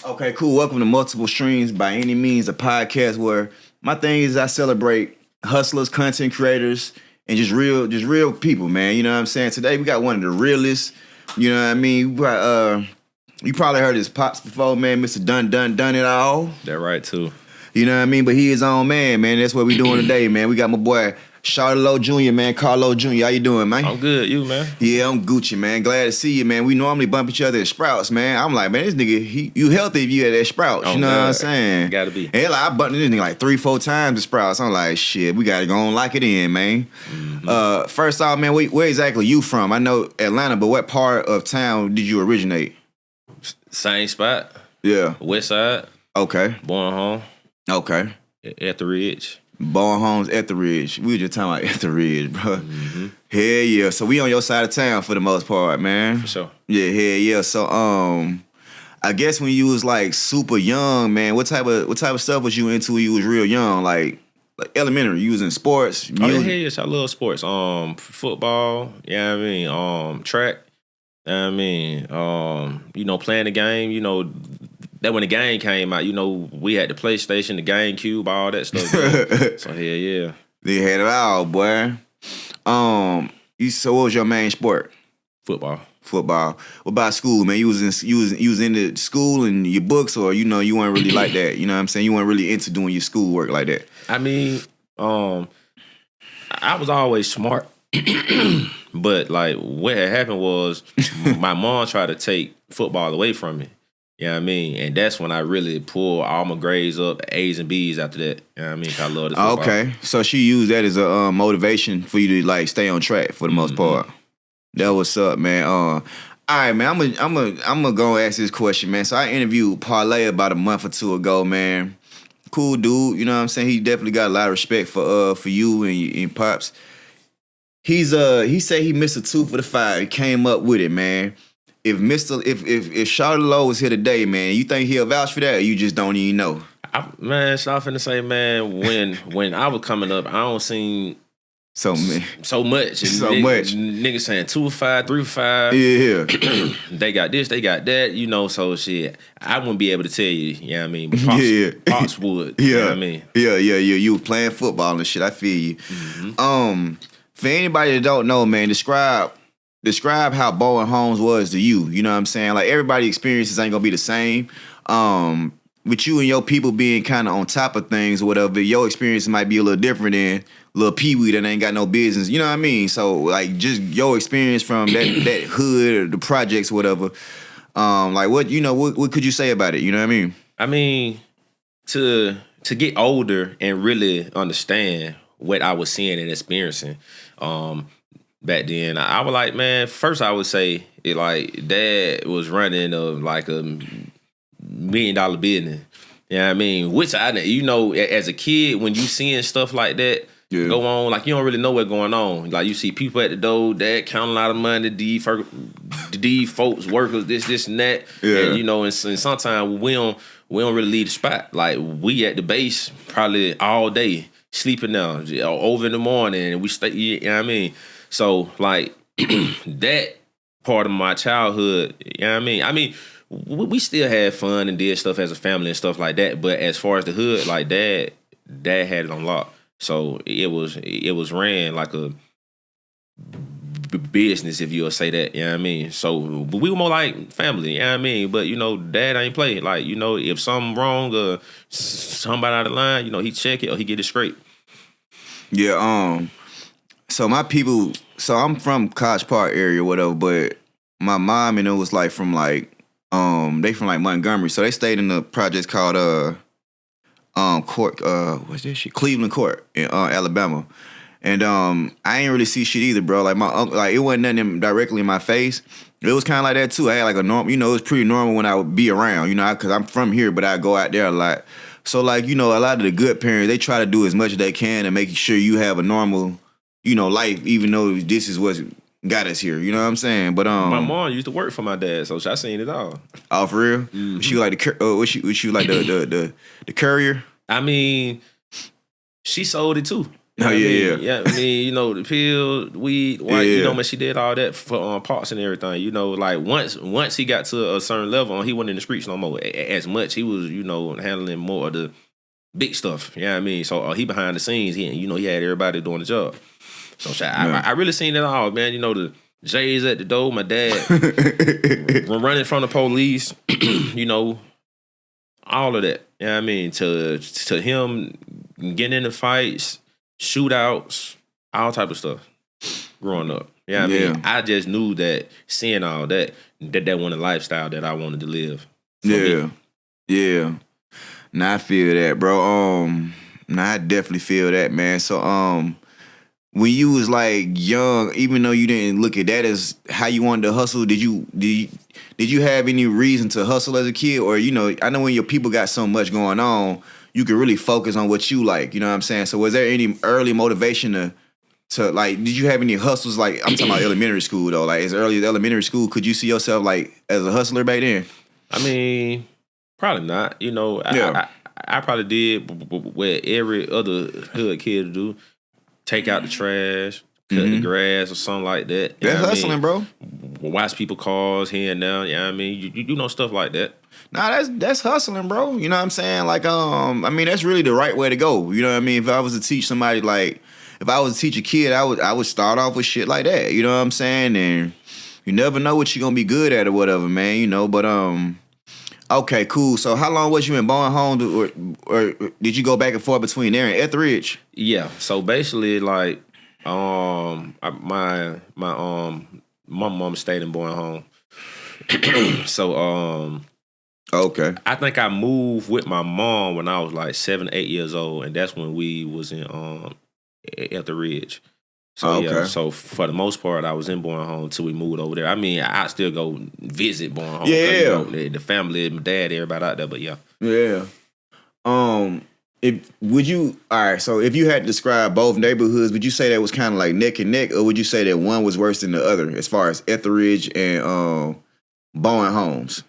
Okay, cool. Welcome to Multiple Streams by any means, a podcast where my thing is I celebrate hustlers, content creators, and just real people, man. You know what I'm saying? Today we got one of the realest, you know what I mean? You probably heard his pops before, man, Mr. Done It All. That right too. You know what I mean? But he his own man. That's what we doing today, man. We got my boy Shawty Lo Jr, man, Lo Jr. How you doing, man? I'm good. You, man? Yeah, I'm Gucci, man. Glad to see you, man. We normally bump each other at Sprouts, man. I'm like, man, this nigga, you healthy if you at that Sprouts. You know what I'm saying? Gotta be. And like, I bumped this nigga like 3-4 times at Sprouts. I'm like, shit, we gotta go on lock it in, man. Mm-hmm. First off, man, where exactly you from? I know Atlanta, but what part of town did you originate? Same spot. Yeah. West Side. Okay. Born home. Okay. At the Ridge. Born homes at the Ridge. We were just talking about at the Ridge, bro. Mm-hmm. Hell yeah. So we on your side of town for the most part, man. For sure. Yeah, hell yeah. So I guess when you was like super young, man, what type of stuff was you into when you was real young? Like elementary, you was in sports? Music? Oh yeah, yes, I love sports. Football, yeah, you know what I mean, track. You know what I mean, playing the game, that when the game came out, we had the PlayStation, the GameCube, all that stuff. So hell yeah. They had it all, boy. So what was your main sport? Football. What about school, man? You was into school and your books, or you weren't really like that. You know what I'm saying? You weren't really into doing your schoolwork like that. I mean, I was always smart. But like what had happened was my mom tried to take football away from me. You know what I mean? And that's when I really pulled all my grades up, A's and B's after that. You know what I mean? 'Cause I love the football. Okay. So she used that as a motivation for you to like stay on track for the most part. That what's up, man. All right, man. I'm gonna go ask this question, man. So I interviewed Parlay about a month or two ago, man. Cool dude, you know what I'm saying? He definitely got a lot of respect for you and Pops. He said he missed a tooth for the fire. He came up with it, man. If Shawty Lo was here today, man, you think he'll vouch for that, or you just don't even know? Man, so I'm finna say, man, when I was coming up, I don't seen so much. Niggas saying 2 for 5, 3 for 5. Yeah. They got this, they got that, so shit. I wouldn't be able to tell you, you know what I mean? But Pops would. Yeah. You know what I mean? Yeah. You were playing football and shit. I feel you. Mm-hmm. For anybody that don't know, man, describe how Bowen Holmes was to you. You know what I'm saying? Like, everybody's experiences ain't gonna be the same. With you and your people being kind of on top of things or whatever, your experience might be a little different than little Pee-wee that ain't got no business. You know what I mean? So, like, just your experience from that hood or the projects or whatever. Like, what could you say about it? You know what I mean? I mean, to get older and really understand what I was seeing and experiencing back then, I was like, man, first I would say it like Dad was running like a $1 million business. You know what I mean? Which as a kid, when you seeing stuff like that go on, like you don't really know what's going on. Like you see people at the door, Dad counting a lot of money, these folks, workers, this and that. Yeah. And and sometimes we don't really leave the spot. Like we at the base probably all day. Sleeping now, over in the morning, and we stay, you know what I mean? So, like, that part of my childhood, you know what I mean? I mean, we still had fun and did stuff as a family and stuff like that, but as far as the hood, like, Dad had it on lock. So, it was ran like a business, if you'll say that, you know what I mean? So, we were more like family, you know what I mean? But, Dad ain't play. Like, if something wrong or somebody out of line, he check it or he get it straight. Yeah, so my people, so I'm from College Park area, whatever, but my mom and it was like from they from like Montgomery, so they stayed in the projects called Court, what's that shit? Cleveland Court in Alabama. And I ain't really see shit either, bro. Like my uncle, like it wasn't nothing directly in my face. It was kind of like that too. I had like a normal, it was pretty normal when I would be around, because I'm from here, but I go out there a lot. So like, a lot of the good parents, they try to do as much as they can and making sure you have a normal, life, even though this is what got us here. You know what I'm saying? But my mom used to work for my dad, so I seen it all. Oh, for real? Mm-hmm. She like was she like the courier? I mean, she sold it too. You Oh know what I yeah, mean? Yeah, I mean, you know, the pill, weed, white, you know, man, she did all that for parts and everything. You know, like once he got to a certain level, he wasn't in the streets no more as much. He was, you know, handling more of the big stuff. You know what I mean? So he behind the scenes, he had everybody doing the job. So I really seen it all, man. You know, the J's at the door, my dad running from the police, you know, all of that. You know what I mean? To him getting into fights, shootouts, all type of stuff growing up. You know what I mean? I just knew that seeing all that wasn't a lifestyle that I wanted to live. Yeah. Nah, I feel that, bro. I definitely feel that, man. So, when you was like young, even though you didn't look at that as how you wanted to hustle, did you have any reason to hustle as a kid? Or, you know, I know when your people got so much going on, you can really focus on what you like, you know what I'm saying? So was there any early motivation to like, did you have any hustles? Like, I'm talking about elementary school though, like as early as elementary school, could you see yourself like as a hustler back then? I mean, probably not. You know, I probably did what every other hood kid do. Take out the trash, cut the grass or something like that. That's hustling, bro. Watch people cars here and there. You know what I mean? You know stuff like that. Nah, that's hustling, bro. You know what I'm saying? Like, I mean, that's really the right way to go. You know what I mean? If I was to teach somebody, like, if I was to teach a kid, I would start off with shit like that. You know what I'm saying? And you never know what you're gonna be good at or whatever, man. You know, but okay, cool. So how long was you in Bowen Home, or did you go back and forth between there and Etheridge? Yeah. So basically, like, my mom stayed in Bowen Home. So okay. I think I moved with my mom when I was like 7, 8 years old, and that's when we was in Etheridge. So yeah, so for the most part, I was in Bowen Home until we moved over there. I mean, I still go visit Bowen Home. Yeah, you know, the family, my dad, everybody out there. But yeah, yeah. All right, so if you had to describe both neighborhoods, would you say that was kind of like neck and neck, or would you say that one was worse than the other as far as Etheridge and Bowen Homes?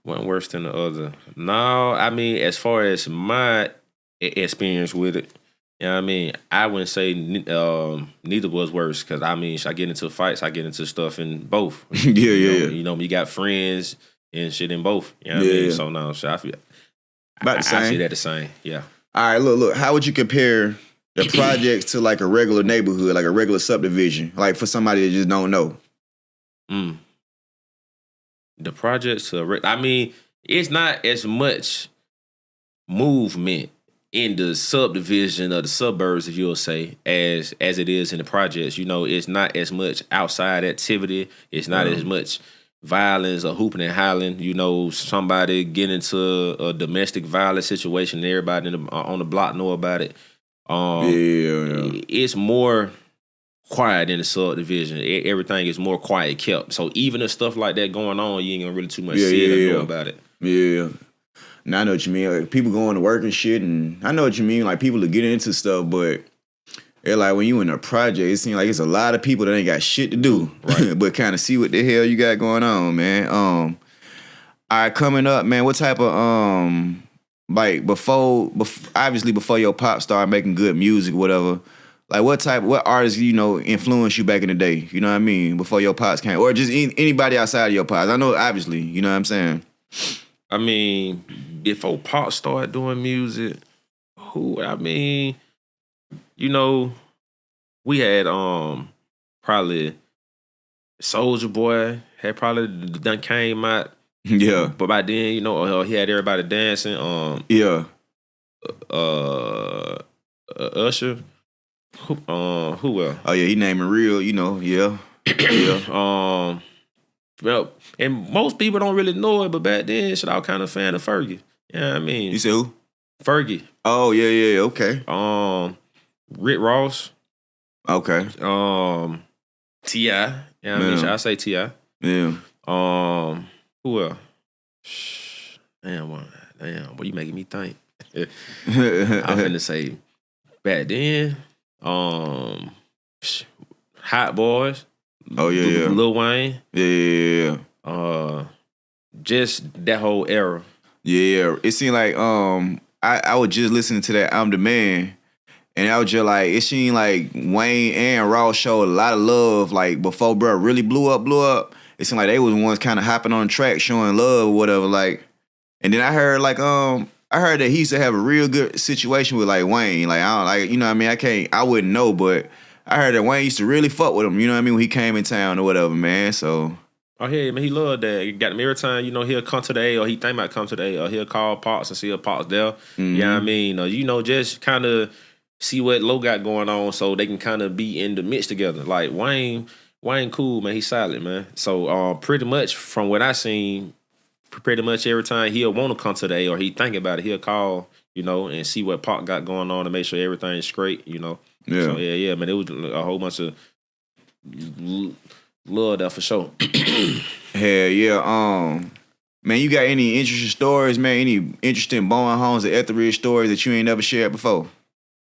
one worse than the other. No, I mean, as far as my experience with it. You know what I mean? I wouldn't say neither was worse because, I mean, I get into fights, I get into stuff in both. Yeah. You know, you got friends and shit in both. You know what I mean? So, no, I feel about the same. I see that the same, yeah. All right, look. How would you compare the projects to like a regular neighborhood, like a regular subdivision, like for somebody that just don't know? The projects to, I mean, it's not as much movement in the subdivision of the suburbs, if you'll say, as it is in the projects. You know, it's not as much outside activity. It's not as much violence or hooping and hollering. You know, somebody get into a domestic violence situation and everybody on the block know about it. It's more quiet in the subdivision. Everything is more quiet kept. So even if stuff like that going on, you ain't gonna really too much see it or know about it. Yeah. Now I know what you mean. Like people going to work and shit, and I know what you mean. Like people are getting into stuff, but it's like when you in a project, it seems like it's a lot of people that ain't got shit to do, right? But kind of see what the hell you got going on, man. All right, coming up, man. What type of like before obviously before your pop started making good music, whatever. Like what artists, you know, influenced you back in the day? You know what I mean? Before your pops came, or just anybody outside of your pops. I know, obviously, you know what I'm saying. I mean, before Pop started doing music, you know, we had probably Soulja Boy had probably done came out. Yeah. But by then, you know, he had everybody dancing. Usher. Who else? Oh yeah, he naming real, you know, yeah. Well, and most people don't really know it, but back then, shit, I was kind of a fan of Fergie. You know what I mean? You said who? Fergie. Oh, yeah, okay. Rick Ross. Okay. T.I. You know what I mean? Should I say T.I.? Yeah. Who else? Damn, what you making me think? I'm finna say back then, Hot Boys. Oh yeah. Lil Wayne. Yeah. Just that whole era. Yeah. It seemed like I was just listening to that I'm the Man, And I was just like, it seemed like Wayne and Ross showed a lot of love, like before bro really blew up. It seemed like they was the ones kind of hopping on the track, showing love or whatever. Like, and then I heard like I heard that he used to have a real good situation with like Wayne. Like I don't like, you know what I mean? I wouldn't know, but I heard that Wayne used to really fuck with him, you know what I mean, when he came in town or whatever, man. So oh yeah, man, he loved that. He got him every time, he'll come to the A or he think about come to the A or he'll call Pops and see if Pops there. Mm-hmm. You know what I mean? Just kind of see what Lo got going on so they can kind of be in the midst together. Like Wayne cool, man. He's solid, man. So pretty much from what I seen, pretty much every time he'll want to come to the A or he think about it, he'll call, and see what Pop got going on to make sure everything's straight, Yeah. So yeah, man, it was a whole bunch of love there for sure. Hell yeah. Man, you got any interesting stories, man? Any interesting Bowen Holmes or Etheridge stories that you ain't never shared before?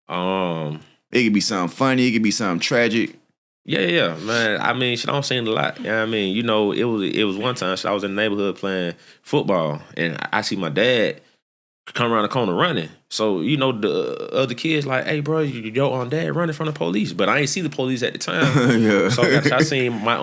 It could be something funny, it could be something tragic. Yeah, man. I mean, shit, I don't seen a lot. You know what I mean? It was one time I was in the neighborhood playing football, and I see my dad come around the corner running. So, the other kids like, hey, bro, your dad running from the police. But I ain't see the police at the time. Yeah. So I seen my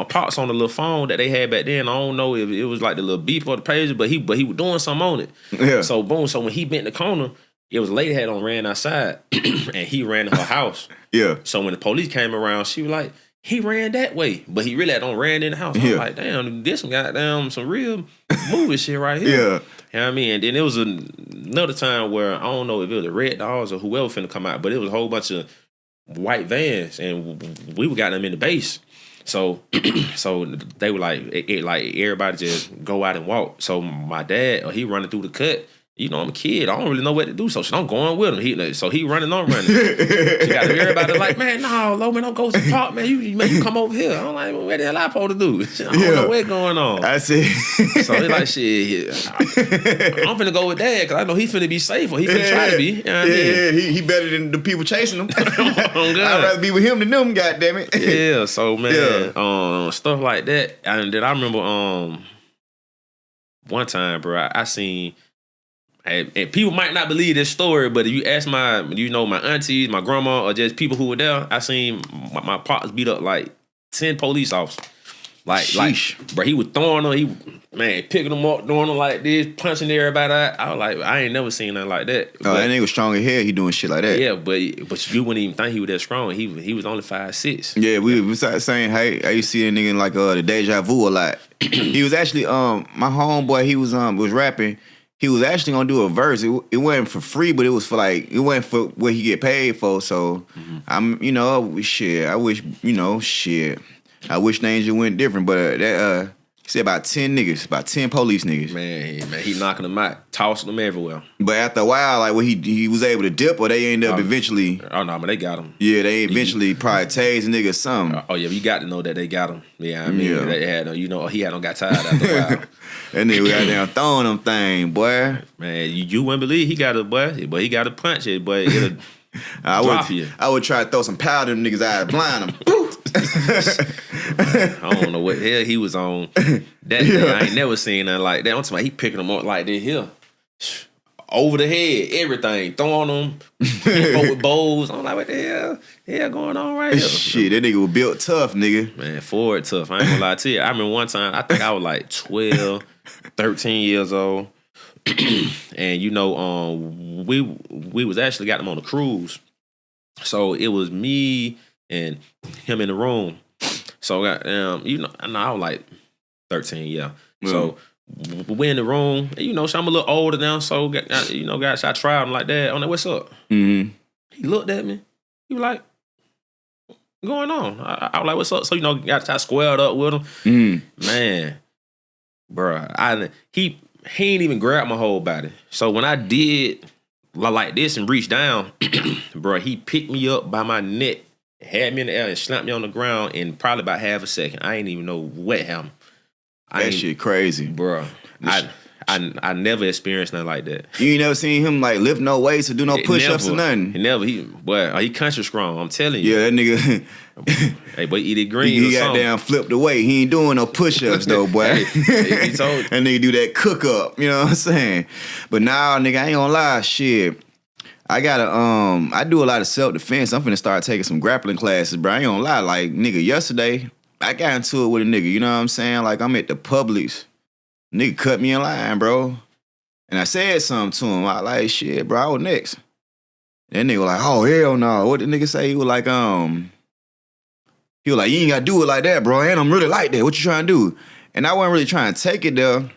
pops on the little phone that they had back then. I don't know if it was like the little beep or the pager, but he was doing something on it. Yeah. So, boom. So when he bent the corner, it was a lady had on ran outside, and he ran to her house. Yeah. So when the police came around, she was like, he ran that way, but he really had on ran in the house. I was like, damn, this some real movie shit right here. Yeah. You know what I mean? And then it was another time where I don't know if it was the Red Dogs or whoever finna come out, but it was a whole bunch of white vans, and we got them in the base. So they were like, everybody just go out and walk. So my dad, he running through the cut. I'm a kid. I don't really know what to do, so I'm going with him. He running on running. She got everybody like, man, no, Lo, man, don't go to the park, man. You come over here. I'm like, well, what the hell I supposed to do? I don't know what's going on. I see. So he like, shit, I'm finna go with Dad because I know he finna be safe or he finna try to be. You know what I mean? Yeah, he better than the people chasing him. I'd rather be with him than them, goddammit. Yeah, so man, stuff like that. And then I remember one time, bro, I seen. And people might not believe this story, but if you ask my aunties, my grandma, or just people who were there, I seen my pops beat up like 10 police officers. Like, bro, he was throwing them, picking them up, throwing them like this, punching everybody out. I was like, I ain't never seen nothing like that. Oh, that nigga was strong as hell. He doing shit like that. Yeah, but you wouldn't even think he was that strong. He was only 5'6". Yeah, we was saying, hey, I used to see a nigga in like the Deja Vu a lot. He was actually my homeboy. He was rapping. He was actually gonna do a verse. It wasn't for free, but it was for like, it wasn't for what he get paid for. So I wish I wish things went different. But that he said about 10 niggas, about 10 police niggas. Man, he knocking them out, tossing them everywhere. But after a while, like when he was able to dip, or they ended up eventually. Oh no, but they got him. Yeah, they eventually probably tased a nigga something. Oh yeah, you got to know that they got him. Yeah, I mean, they had he had got tired after a while. That nigga got down throwing them thing, boy. Man, you wouldn't believe he got a boy, but he got a punch it, but it'll drop you. I would try to throw some powder in niggas' eyes, blind them. I don't know what the hell he was on. That nigga, I ain't never seen nothing like that. I'm talking about he picking them up like this here. Over the head, everything. Throwing them with bowls. I'm like, what the hell going on right here? Shit, that nigga was built tough, nigga. Man, forward tough. I ain't gonna lie to you. I remember one time, I think I was like 12, 13 years old. And we was actually got them on a cruise. So it was me and him in the room. So I was like 13, yeah. So we in the room, and, so I'm a little older now, so guys, I tried him like that. I'm like, what's up? Mm-hmm. He looked at me. He was like, what's going on? I was like, what's up? So, I squared up with him. Mm-hmm. Man, bro, he ain't even grabbed my whole body. So when I did like this and reached down, bro, he picked me up by my neck, had me in the air and slapped me on the ground in probably about half a second. I ain't even know what happened. That shit crazy. Bro, I never experienced nothing like that. You ain't never seen him like lift no weights or do no push-ups or nothing? He country strong, I'm telling you. Yeah, that nigga. Hey, boy, eat it green. He got down, flipped away. He ain't doing no push-ups though, boy. He told that nigga do that cook up, you know what I'm saying? But now, nigga, I ain't gonna lie, shit. I do a lot of self-defense. I'm finna start taking some grappling classes, bro. I ain't gonna lie. Like, nigga, yesterday, I got into it with a nigga, you know what I'm saying? Like, I'm at the Publix. Nigga cut me in line, bro. And I said something to him. I like, shit, bro, I was next. That nigga was like, oh, hell no. What the nigga say? He was like, you ain't gotta do it like that, bro. And I'm really like that. What you trying to do? And I wasn't really trying to take it there.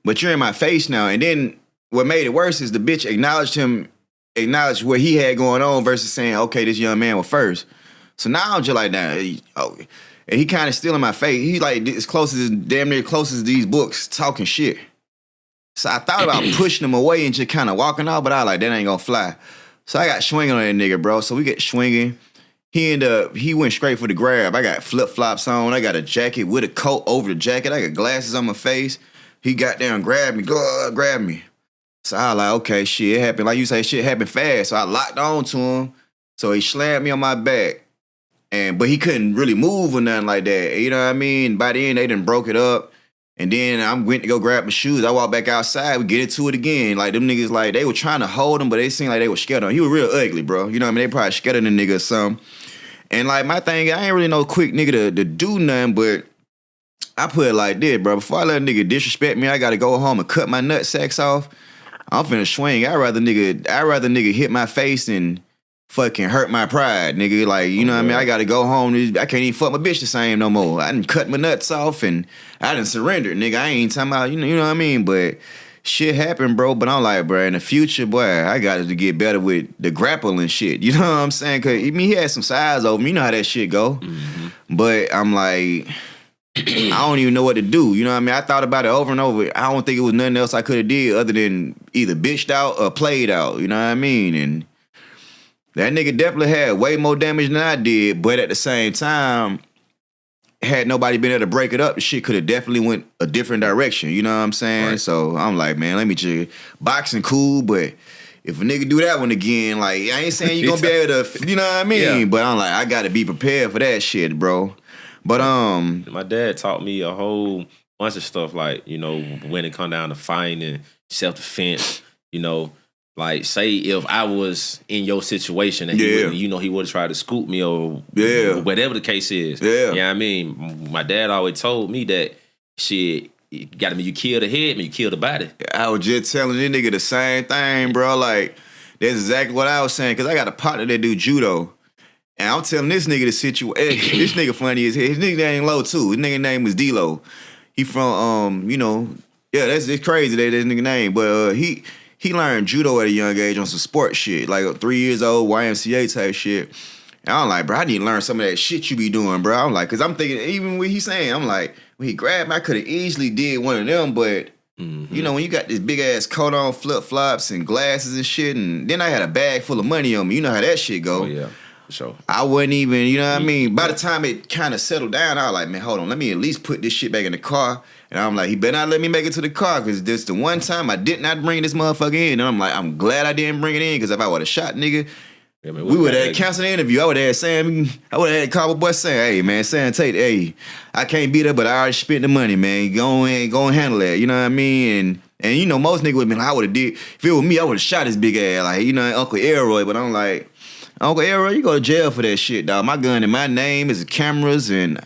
But you're in my face now. And then what made it worse is the bitch acknowledged what he had going on versus saying, okay, this young man was first. So now I'm just like, nah, and he kind of still in my face. He like damn near close as these books, talking shit. So I thought about pushing him away and just kind of walking off, but I was like, that ain't gonna fly. So I got swinging on that nigga, bro. So we get swinging. He went straight for the grab. I got flip-flops on. I got a jacket with a coat over the jacket. I got glasses on my face. He got down, grabbed me, grabbed me. So I was like, okay, shit, it happened. Like you say, shit happened fast. So I locked on to him. So he slammed me on my back. But he couldn't really move or nothing like that. You know what I mean? By the end, they done broke it up. And then I went to go grab my shoes. I walked back outside. We get into it again. Like, them niggas, like, they were trying to hold him, but they seemed like they were scared of him. He was real ugly, bro. You know what I mean? They probably scared of the nigga or something. And, like, my thing, I ain't really no quick nigga to do nothing, but I put it like this, bro. Before I let a nigga disrespect me, I got to go home and cut my nut sacks off. I'm finna swing. I'd rather nigga hit my face and fucking hurt my pride, nigga. Like, you know what I mean? I gotta go home. I can't even fuck my bitch the same no more. I done cut my nuts off and I done surrendered, nigga. I ain't talking about, you know what I mean? But shit happened, bro. But I'm like, bro, in the future, boy, I got to get better with the grappling shit. You know what I'm saying? Cause I mean, he had some size over me. You know how that shit go. Mm-hmm. But I'm like, I don't even know what to do. You know what I mean? I thought about it over and over. I don't think it was nothing else I could have did other than either bitched out or played out. You know what I mean? And that nigga definitely had way more damage than I did. But at the same time, had nobody been able to break it up, the shit could have definitely went a different direction. You know what I'm saying? Right. So I'm like, man, let me just boxing cool, but if a nigga do that one again, like, I ain't saying you gonna be able to, you know what I mean? Yeah. But I'm like, I gotta be prepared for that shit, bro. But my dad taught me a whole bunch of stuff, like, you know, when it come down to fighting and self-defense, you know, like, say if I was in your situation and he would have tried to scoop me or whatever the case is. Yeah. You know what I mean? My dad always told me that shit, gotta mean you kill the head, you kill the body. I was just telling this nigga the same thing, bro. Like, that's exactly what I was saying, because I got a partner that do judo. And I'm telling this nigga the situation. This nigga funny as hell. His nigga name Low too. His nigga name was D-Lo. He from it's crazy that his nigga name. But he learned judo at a young age on some sports shit. Like 3 years old, YMCA type shit. And I'm like, bro, I need to learn some of that shit you be doing, bro. I'm like, cause I'm thinking, even what he's saying, I'm like, when he grabbed me, I could have easily did one of them, but you know, when you got this big ass coat on, flip flops and glasses and shit, and then I had a bag full of money on me. You know how that shit go. Oh yeah. So I wasn't even, you know what I mean? By the time it kind of settled down, I was like, man, hold on, let me at least put this shit back in the car. And I'm like, he better not let me make it to the car, because this the one time I did not bring this motherfucker in. And I'm like, I'm glad I didn't bring it in, because if I would have shot nigga, we would have canceled the interview. I would have had Sam, I would have had Cowboy Boy saying, hey, man, Sam Tate, hey, I can't beat her, but I already spent the money, man. Go and handle that, you know what I mean? And you know, most niggas would have been like, I would have did, if it was me, I would have shot his big ass, like, you know, Uncle Elroy. But I'm like, Uncle Elroy, you go to jail for that shit, dog. My gun and my name is cameras, and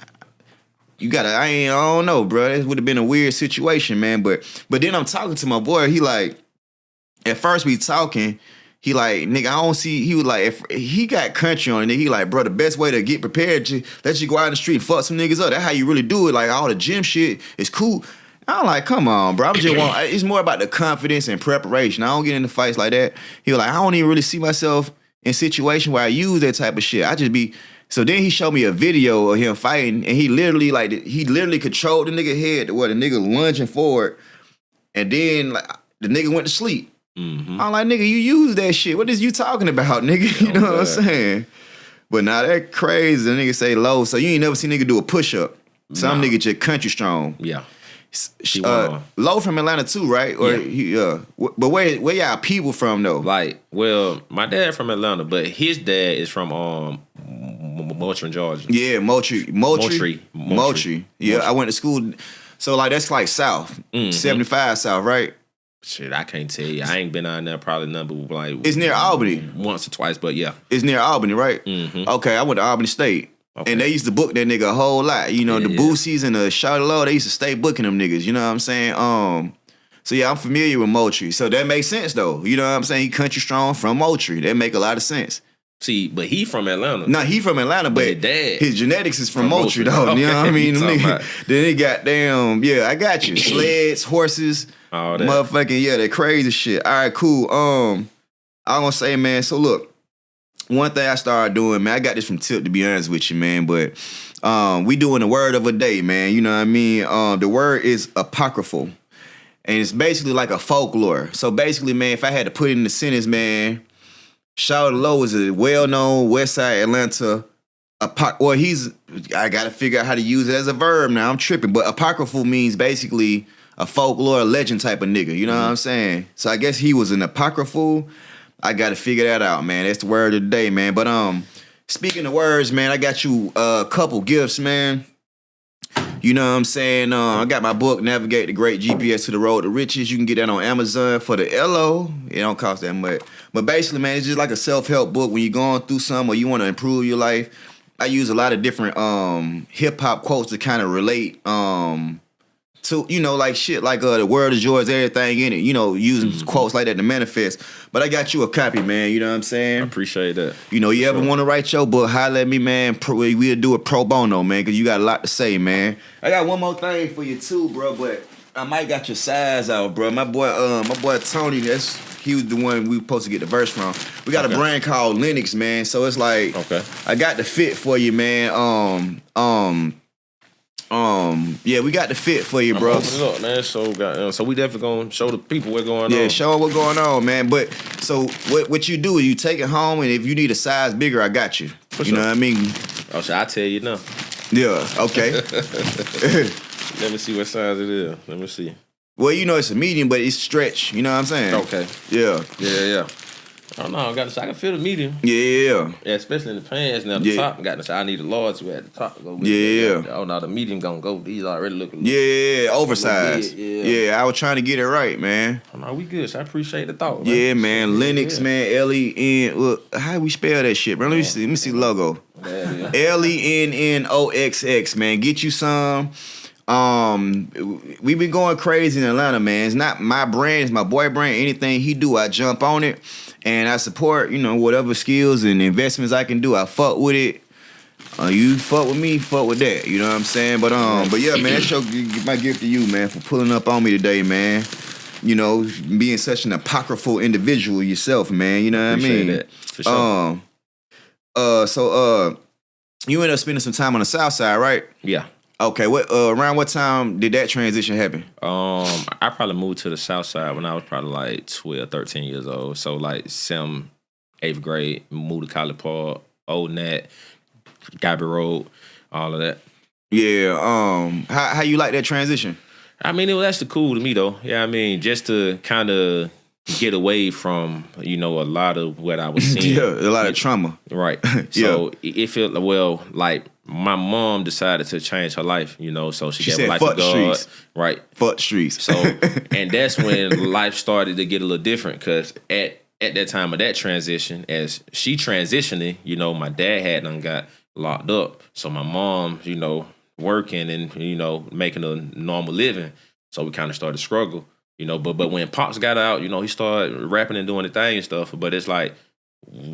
you gotta, I don't know, bro. It would have been a weird situation, man. But then I'm talking to my boy. He like, at first we talking, he like, nigga, I don't see, he was like, if he got country on it, he like, bro, the best way to get prepared, let you go out in the street and fuck some niggas up. That's how you really do it. Like, all the gym shit is cool. I'm like, come on, bro. It's more about the confidence and preparation. I don't get into fights like that. He was like, I don't even really see myself in situation where I use that type of shit. I just be. So then he showed me a video of him fighting, and he literally controlled the nigga head where the nigga lunging forward, and then like the nigga went to sleep. Mm-hmm. I'm like, nigga, you use that shit. What is you talking about, nigga? You know what I'm saying? But now that crazy. The nigga say low. So you ain't never seen nigga do a push up. Some nigga just country strong. Yeah. Low from Atlanta too, right? Or yeah. But where y'all people from though? Like, well, my dad from Atlanta, but his dad is from Moultrie, Georgia. Yeah, Moultrie. Yeah, I went to school. So like that's like South, 75 South, right? Shit, I can't tell you. I ain't been out there probably number like. It's near Albany. Once or twice, but yeah. It's near Albany, right? Mm-hmm. Okay, I went to Albany State. Okay. And they used to book that nigga a whole lot. You know, the Boosies and the Shawty Lo, they used to stay booking them niggas. You know what I'm saying? So yeah, I'm familiar with Moultrie. So that makes sense though. You know what I'm saying? He country strong from Moultrie. That make a lot of sense. See, but he from Atlanta. No, he from Atlanta, but his genetics is from Moultrie though. Okay. You know what I mean? Then he goddamn, I got you. Sleds, horses, all that. Motherfucking, that crazy shit. All right, cool. I'm gonna say, man, so look. One thing I started doing, man, I got this from Tip, to be honest with you, man, but we doing the word of a day, man. You know what I mean? The word is apocryphal, and it's basically like a folklore. So basically, man, if I had to put it in the sentence, man, Shawty Lo is a well-known Westside Atlanta I got to figure out how to use it as a verb now. I'm tripping, but apocryphal means basically a folklore legend type of nigga. You know what I'm saying? So I guess he was an apocryphal. I got to figure that out, man. That's the word of the day, man. But speaking of words, man, I got you a couple gifts, man. You know what I'm saying? I got my book, Navigate the Great GPS to the Road to Riches. You can get that on Amazon for the LO. It don't cost that much. But basically, man, it's just like a self-help book. When you're going through something or you want to improve your life, I use a lot of different hip-hop quotes to kind of relate to, you know, like shit, like the world is yours, everything in it, you know, using quotes like that to manifest. But I got you a copy, man, you know what I'm saying? I appreciate that. You know, you ever want to write your book, holler at me, man. We'll do it pro bono, man, because you got a lot to say, man. I got one more thing for you, too, bro, but I might got your size out, bro. My boy Tony, he was the one we were supposed to get the verse from. We got a brand called Linux, man, so it's like, I got the fit for you, man. We got the fit for you, bro. Open it up, man. So we definitely gonna show the people what's going on. Yeah, show them what's going on, man. But so what you do is you take it home, and if you need a size bigger, I got you. You know what I mean? Oh, so I tell you now. Yeah. Okay. Let me see what size it is. Let me see. Well, you know it's a medium, but it's stretch. You know what I'm saying? Okay. Yeah. I don't know. I can feel the medium. Yeah, especially in the pants. Now the top got to say I need a large at the top to go with. Oh, now the medium gonna go. These already looking. Yeah, oversized. Yeah, I was trying to get it right, man. Oh, no, we good. So I appreciate the thought. Man. Yeah, man. Linux, man. L-E-N. Well, how do we spell that shit, bro? Let me see the logo. L-E-N-N-O-X-X, man. Get you some. We've been going crazy in Atlanta, man. It's not my brand, it's my boy brand. Anything he do, I jump on it. And I support, you know, whatever skills and investments I can do. I fuck with it. You fuck with me, fuck with that. You know what I'm saying? But yeah, man, that's my gift to you, man, for pulling up on me today, man. You know, being such an apocryphal individual yourself, man. You know what I mean? That, for sure. So you ended up spending some time on the South Side, right? Yeah. Okay, around what time did that transition happen? I probably moved to the South Side when I was probably like 12, 13 years old. So like 7th, 8th grade, moved to College Park, Old Nat, Gabby Road, all of that. Yeah. How you like that transition? I mean, it was actually cool to me though. Yeah, I mean, just to kind of get away from, you know, a lot of what I was seeing. Yeah, a lot of trauma. Right. So it felt like my mom decided to change her life, you know, so she gave her life to God. Streets. Right. Fuck streets. So, and that's when life started to get a little different because at that time of that transition, as she transitioning, you know, my dad had done got locked up. So my mom, you know, working and, you know, making a normal living. So we kind of started to struggle, you know, but when Pops got out, you know, he started rapping and doing the thing and stuff. But it's like,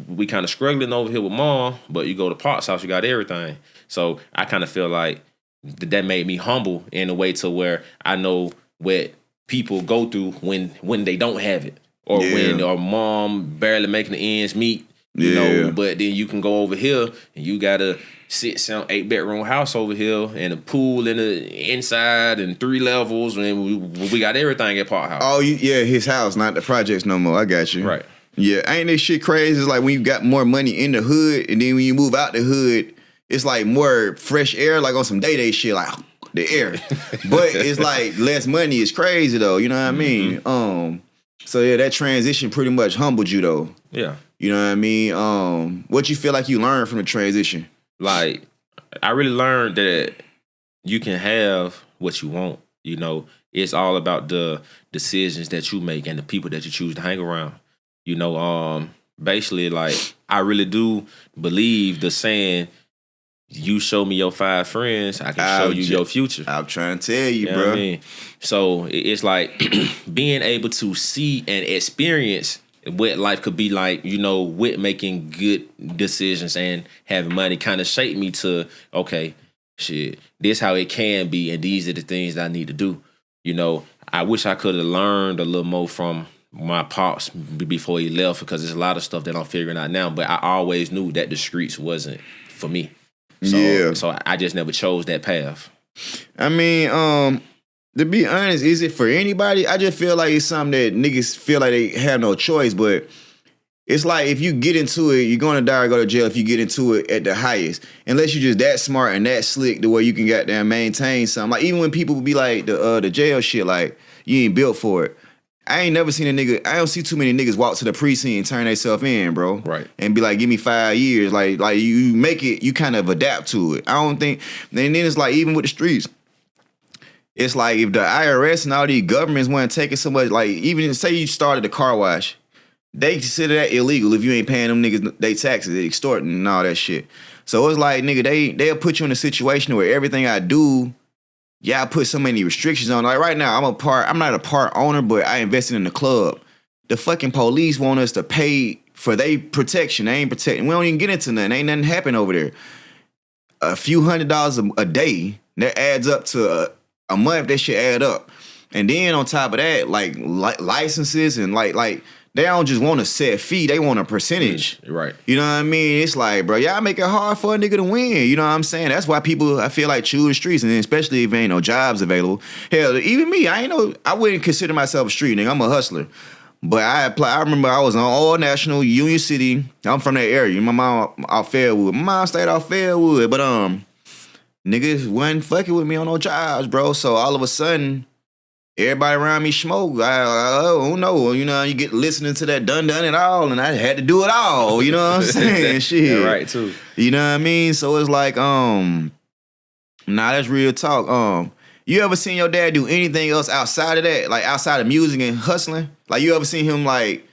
we kind of struggling over here with Mom, but you go to Pops' house, you got everything. So I kind of feel like that made me humble in a way to where I know what people go through when they don't have it, or when our mom barely making the ends meet. You know, but then you can go over here and you got a 8-bedroom house over here and a pool in the inside and 3 levels, and we got everything at Park House. Oh, his house, not the projects no more. I got you. Right. Yeah, ain't this shit crazy? It's like when you got more money in the hood, and then when you move out the hood, it's like more fresh air, like on some day shit, like the air. But it's like less money. It's crazy though. You know what I mean? So yeah, that transition pretty much humbled you though. Yeah. You know what I mean? What you feel like you learned from the transition? Like, I really learned that you can have what you want, you know, it's all about the decisions that you make and the people that you choose to hang around. You know, basically, like, I really do believe the saying, you show me your 5 friends, I can show you your future. I'm trying to tell you, You know bro. what I mean? So it's like being able to see and experience what life could be like, you know, with making good decisions and having money kind of shaped me to, okay, shit, this how it can be, and these are the things that I need to do. You know, I wish I could have learned a little more from my pops before he left, because there's a lot of stuff that I'm figuring out now, but I always knew that the streets wasn't for me. So I just never chose that path. I mean, to be honest, is it for anybody? I just feel like it's something that niggas feel like they have no choice, but it's like if you get into it, you're gonna die or go to jail if you get into it at the highest. Unless you're just that smart and that slick the way you can goddamn maintain something. Like even when people be like the jail shit, like you ain't built for it. I ain't never seen a nigga. I don't see too many niggas walk to the precinct and turn themselves in, bro. Right. And be like, give me 5 years. Like you make it, you kind of adapt to it. I don't think. And then it's like even with the streets, it's like if the IRS and all these governments want to take it so much, like even say you started a car wash, they consider that illegal if you ain't paying them niggas they taxes, they extorting and all that shit. So it's like, nigga, they'll put you in a situation where everything I do, I put so many restrictions on. Like right now, I'm not a part owner, but I invested in the club. The fucking police want us to pay for their protection. They ain't protecting. We don't even get into nothing. Ain't nothing happen over there. A few $100s a day, that adds up to a month. That shit add up. And then on top of that, like licenses and like they don't just want a set fee. They want a percentage. Right. You know what I mean? It's like, bro, y'all make it hard for a nigga to win. You know what I'm saying? That's why people, I feel like, choose the streets, and especially if there ain't no jobs available. Hell, even me, I wouldn't consider myself a street nigga. I'm a hustler. But I remember I was on All National, Union City. I'm from that area. My mom off Fairwood. My mom stayed off Fairwood. But niggas wasn't fucking with me on no jobs, bro. So all of a sudden, everybody around me smoke. I don't know. You know, you get listening to that done it all, and I had to do it all. You know what I'm saying? Shit. Yeah, right, too. You know what I mean? So it's like, nah, that's real talk. You ever seen your dad do anything else outside of that? Like outside of music and hustling? Like you ever seen him like,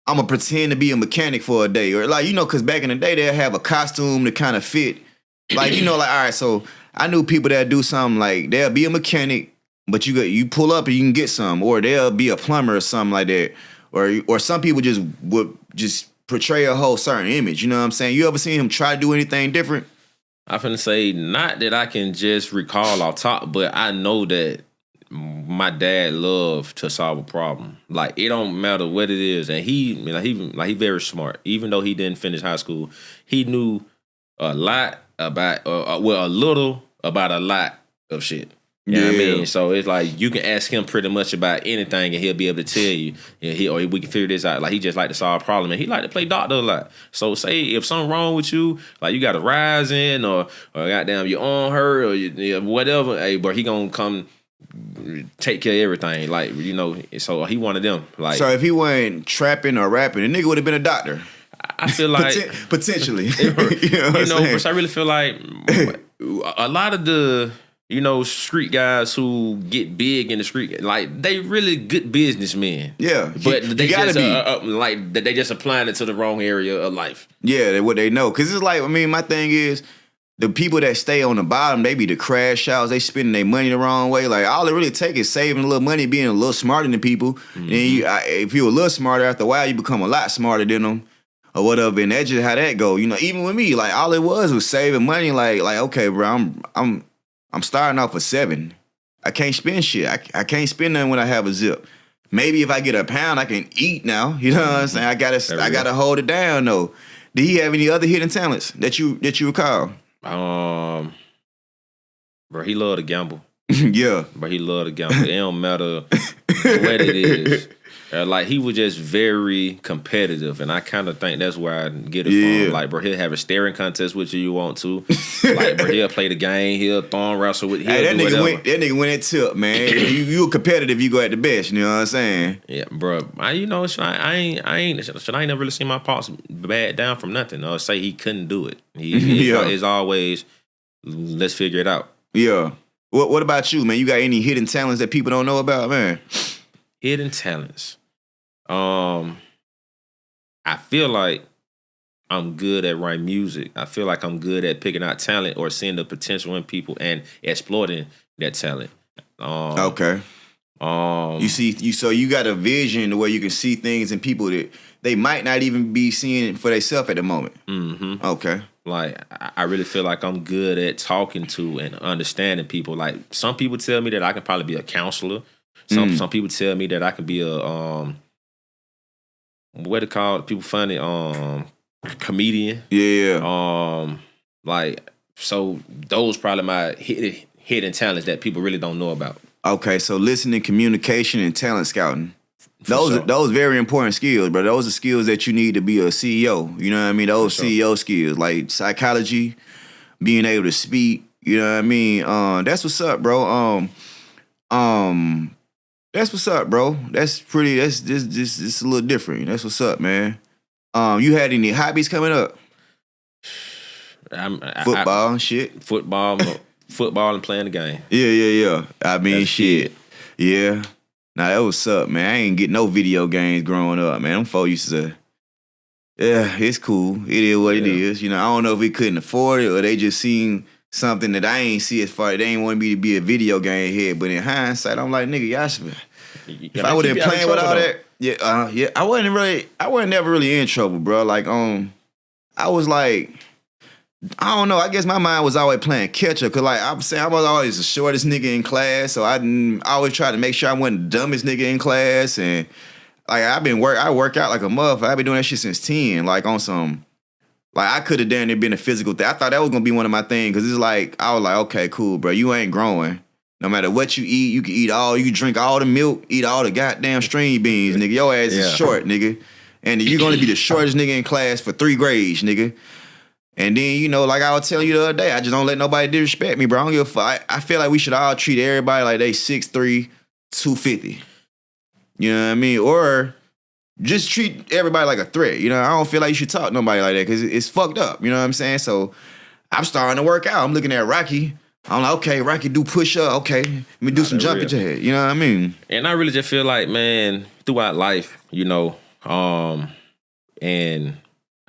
I'm gonna pretend to be a mechanic for a day? Or like, you know, cause back in the day, they'll have a costume to kind of fit. Like, you know, like, all right, so I knew people that do something like, they'll be a mechanic, but you pull up and you can get some, or they'll be a plumber or something like that, or some people just would just portray a whole certain image. You know what I'm saying? You ever seen him try to do anything different? I'm finna say, not that I can just recall off top, but I know that my dad loved to solve a problem. Like it don't matter what it is, and he very smart. Even though he didn't finish high school, he knew a lot about, a little about a lot of shit. You know what I mean? So it's like you can ask him pretty much about anything and he'll be able to tell you. Or we can figure this out. Like he just like to solve a problem, and he like to play doctor a lot. So say if something wrong with you, like you got a rise in or goddamn your arm hurt or whatever, hey, but he gonna come take care of everything. Like, you know, so he one of them. Like, so if he wasn't trapping or rapping, the nigga would have been a doctor. I feel like potentially. you know, which I really feel like a lot of the, you know, street guys who get big in the street, like they really good businessmen. Yeah, but they gotta just like they just applying it to the wrong area of life. Yeah, that's what they know. Cause it's like, I mean, my thing is, the people that stay on the bottom, they be the crash outs. They spending their money the wrong way. Like all it really take is saving a little money, being a little smarter than people. Mm-hmm. And if you're a little smarter, after a while, you become a lot smarter than them. Or whatever, and that's just how that go. You know, even with me, like all it was saving money. Like okay, bro, I'm starting off with 7. I can't spend shit. I can't spend nothing when I have a zip. Maybe if I get a pound, I can eat now. You know what I'm saying? I gotta hold it down though. Did he have any other hidden talents that you recall? Bro, he loved to gamble. Yeah, but he loved to gamble. It don't matter what it is. Like he was just very competitive, and I kind of think that's where I get it from. Like, bro, he'll have a staring contest with you want to. Like, bro, he'll play the game. He'll thorn wrestle with. Hey, that nigga went at tip, man. you competitive. You go at the best. You know what I'm saying? Yeah, bro. I ain't never really seen my pops bad down from nothing or say he couldn't do it. He is always, let's figure it out. Yeah. What about you, man? You got any hidden talents that people don't know about, man? Hidden talents. I feel like I'm good at writing music. I feel like I'm good at picking out talent or seeing the potential in people and exploiting that talent. Okay. So you got a vision where you can see things in people that they might not even be seeing for themselves at the moment. Mm-hmm. Okay. Like I really feel like I'm good at talking to and understanding people. Like some people tell me that I can probably be a counselor. Some people tell me that I can be a what it called? People funny comedian. Yeah. Like so those probably my hidden talents that people really don't know about. Okay, so listening, communication, and talent scouting. Sure. Those very important skills, bro. Those are skills that you need to be a CEO. You know what I mean? Those CEO skills, like psychology, being able to speak. You know what I mean? That's what's up, bro. That's what's up, bro. That's pretty. That's this a little different. That's what's up, man. You had any hobbies coming up? Football and shit. Football and playing the game. Yeah. I mean, shit. Yeah. Nah, that what's up, man. I ain't get no video games growing up, man. Them folks used to. Yeah, it's cool. It is what it is. You know, I don't know if we couldn't afford it or they just seen something that I ain't see as far. They ain't want me to be a video game head. But in hindsight, I'm like, nigga, y'all should. If I would have been playing with all that, I wasn't never really in trouble, bro. Like, I was like, I don't know. I guess my mind was always playing catch up. Cause like I'm saying, I was always the shortest nigga in class, so I always try to make sure I wasn't the dumbest nigga in class. And like I work out like a motherfucker. I've been doing that shit since 10. Like on some, like I could have damn near been a physical thing. I thought that was gonna be one of my things. Cause it's like I was like, okay, cool, bro. You ain't growing. No matter what you eat, you can drink all the milk, eat all the goddamn string beans, nigga. Your ass is short, nigga. And you're gonna be the shortest nigga in class for 3 grades, nigga. And then, you know, like I was telling you the other day, I just don't let nobody disrespect me, bro. I don't give a fuck. I feel like we should all treat everybody like they 6'3", 250. You know what I mean? Or just treat everybody like a threat. You know, I don't feel like you should talk to nobody like that because it's fucked up. You know what I'm saying? So I'm starting to work out. I'm looking at Rocky. I'm like, okay, Rocky do push up. Okay, let me do some jumping jacks. You know what I mean? And I really just feel like, man, throughout life, you know, and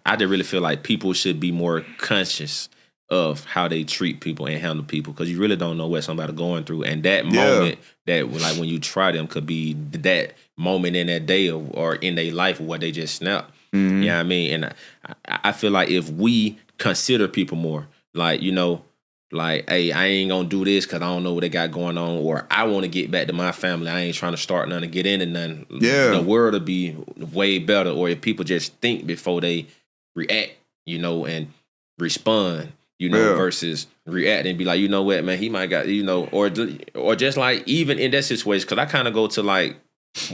I just really feel like people should be more conscious of how they treat people and handle people because you really don't know what somebody's going through. And that moment that, like, when you try them could be that moment in that day or in their life where they just snap. Mm-hmm. You know what I mean? And I feel like if we consider people more, like, you know, like, hey, I ain't gonna do this because I don't know what they got going on, or I want to get back to my family. I ain't trying to start nothing and get into nothing. Yeah. The world will be way better. Or if people just think before they react, you know, and respond, you know, versus react and be like, you know what, man, he might got, you know, or just like even in that situation, because I kind of go to like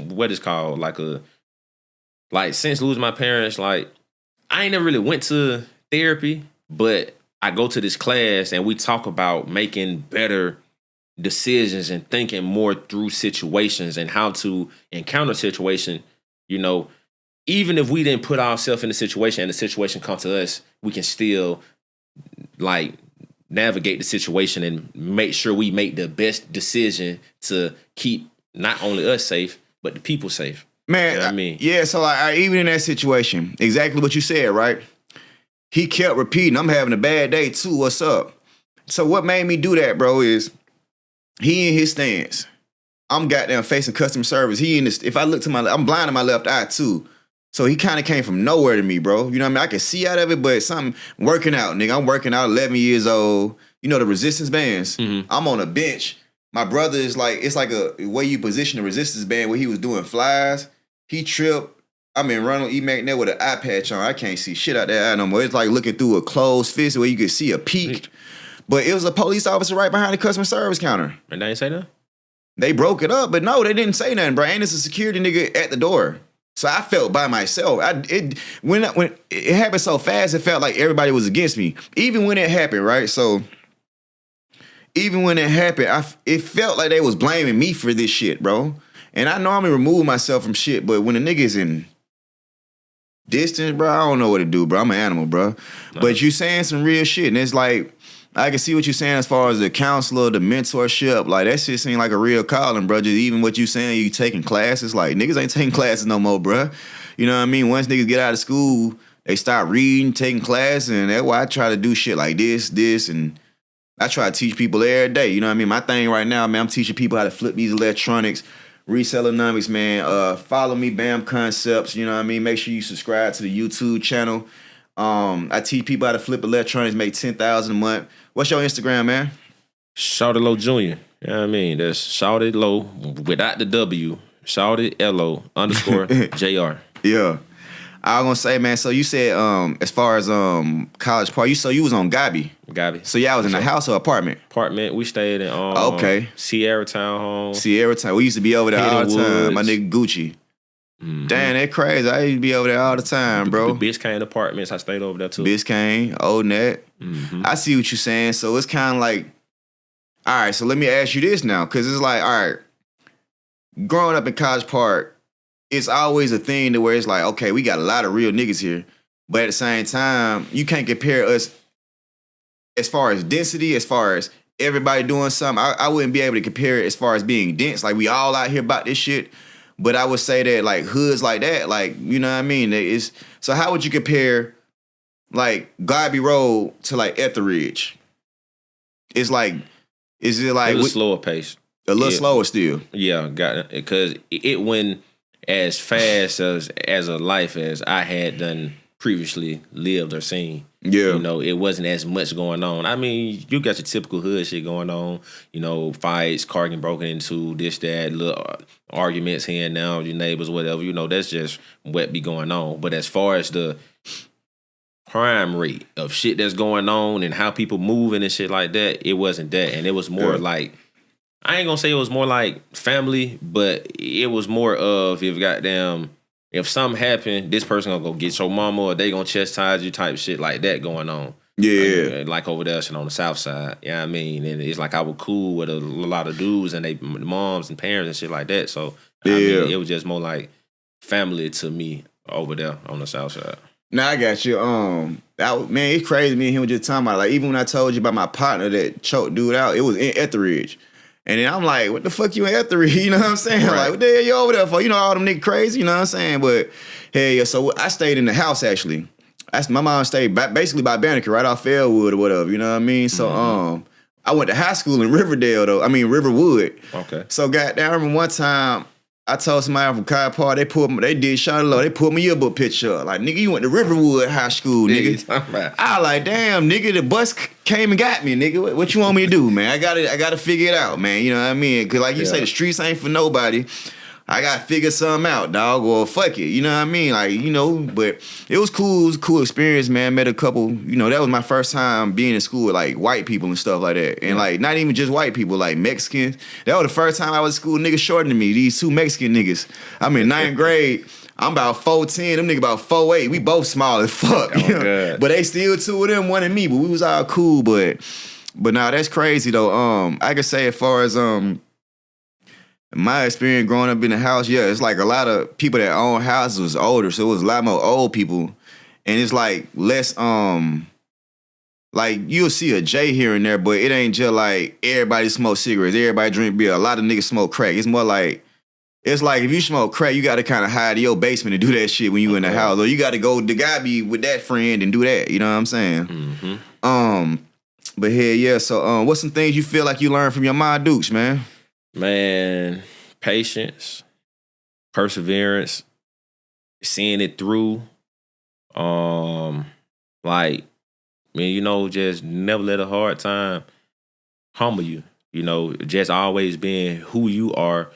what is called like since losing my parents, like I ain't never really went to therapy, but I go to this class and we talk about making better decisions and thinking more through situations and how to encounter situation, you know. Even if we didn't put ourselves in the situation and the situation come to us, we can still like navigate the situation and make sure we make the best decision to keep not only us safe, but the people safe. Man, you know what I mean? Yeah, so like, even in that situation, exactly what you said, right? He kept repeating, I'm having a bad day too, what's up? So what made me do that, bro, is he in his stance. I'm goddamn facing customer service. If I look to I'm blind in my left eye too. So he kind of came from nowhere to me, bro. You know what I mean? I can see out of it, but something working out, nigga. I'm working out 11 years old. You know the resistance bands? Mm-hmm. I'm on a bench. My brother is like, it's like a way you position the resistance band where he was doing flies. He tripped. I'm in Ronald E. McNair with an eye patch on. I can't see shit out there no more. It's like looking through a closed fist where you could see a peak. But it was a police officer right behind the customer service counter. And they didn't say that? They broke it up, but no, they didn't say nothing, bro. And it's a security nigga at the door. So I felt by myself. When it happened so fast, it felt like everybody was against me. Even when it happened, right? So even when it happened, it felt like they was blaming me for this shit, bro. And I normally remove myself from shit, but when a nigga is in distance, bro, I don't know what to do, bro. I'm an animal, bro. No. But you saying some real shit, and it's like I can see what you're saying as far as the counselor, the mentorship. Like, that shit seem like a real calling, bro. Just even what you saying, you taking classes. Like, niggas ain't taking classes no more, bro. You know what I mean? Once niggas get out of school, they start reading, taking classes, and that's why I try to do shit like this, and I try to teach people every day. You know what I mean? My thing right now, man, I'm teaching people how to flip these electronics, resellonomics, man. Follow me, Bam Concepts. You know what I mean? Make sure you subscribe to the YouTube channel. I teach people how to flip electronics, make $10,000 a month. What's your Instagram, man? Shawty Lo Jr. You know what I mean? That's Shawty Lo without the W. Shawty Lo _ JR. Yeah. I was gonna say, man, so you said as far as college party, you was on Gabi. So y'all was in a house or apartment? Apartment. We stayed in okay. Sierra Townhome. Sierra Town. We used to be over there all the time. Woods. My nigga Gucci. Mm-hmm. Damn, that crazy. I used to be over there all the time, bro. The Biscayne Apartments, I stayed over there too. Biscayne, Old Net. Mm-hmm. I see what you're saying. So it's kind of like, all right, so let me ask you this now, because it's like, all right, growing up in College Park, it's always a thing to where it's like, okay, we got a lot of real niggas here, but at the same time, you can't compare us as far as density, as far as everybody doing something. I wouldn't be able to compare it as far as being dense. Like, we all out here about this shit, but I would say that, like, hoods like that, like, you know what I mean? So how would you compare, like, Gabi Road to, like, Etheridge? Is it like... It was slower pace. A little slower still. Yeah, got it. Because it went as fast as a life as I had done previously lived or seen. Yeah. You know, it wasn't as much going on. I mean, you got your typical hood shit going on, you know, fights, car getting broken into, this, that, little arguments here and now, your neighbors, whatever, you know, that's just what be going on. But as far as the crime rate of shit that's going on and how people moving and shit like that, it wasn't that. And it was more like, I ain't gonna say it was more like family, but it was more of if something happened, this person gonna go get your mama or they gonna chastise you type shit like that going on. Yeah. Like over there shit on the south side. You know what I mean? And it's like I was cool with a lot of dudes and they moms and parents and shit like that. So I mean, it was just more like family to me over there on the south side. Now I got you. Man, it's crazy. Me and him were just talking about, like, even when I told you about my partner that choked dude out, it was in Etheridge. And then I'm like, what the fuck you in Etheridge? You know what I'm saying? Right. Like, what the hell you over there for? You know, all them niggas crazy, you know what I'm saying? But, hell yeah, so I stayed in the house, actually. My mom stayed basically by Banneker, right off Elwood or whatever, you know what I mean? So, I went to high school in Riverdale, though. I mean, Riverwood. Okay. So, goddamn, I remember one time, I told somebody from College Park, they did Shawty Lo, they pulled my yearbook picture up. Like, nigga, you went to Riverwood High School, nigga. I like, damn, nigga, the bus came and got me, nigga. What you want me to do, man? I gotta figure it out, man. You know what I mean? Cause like you say, the streets ain't for nobody. I gotta figure something out, dog. Or fuck it, you know what I mean? Like, you know, but it was cool. It was a cool experience, man. Met a couple, you know, that was my first time being in school with like white people and stuff like that. And like, not even just white people, like Mexicans. That was the first time I was in school, niggas shorter than me. These two Mexican niggas. I'm in 9th grade. I'm about 4'10", them niggas about 4'8". We both small as fuck. Oh, God. But they still two of them, one of me. But we was all cool. But nah, that's crazy though. I can say as far as my experience growing up in the house, yeah, it's like a lot of people that own houses was older, so it was a lot more old people, and it's like less like you'll see a J here and there, but it ain't just like everybody smoke cigarettes, everybody drink beer. A lot of niggas smoke crack. It's more like if you smoke crack, you got to kind of hide in your basement and do that shit when you in the house, or you got to go to Gabi with that friend and do that. You know what I'm saying? Mm-hmm. But hell yeah. So what's some things you feel like you learned from your ma Dukes, man? Man, patience, perseverance, seeing it through. Like, man, you know, just never let a hard time humble you. You know, just always being who you are,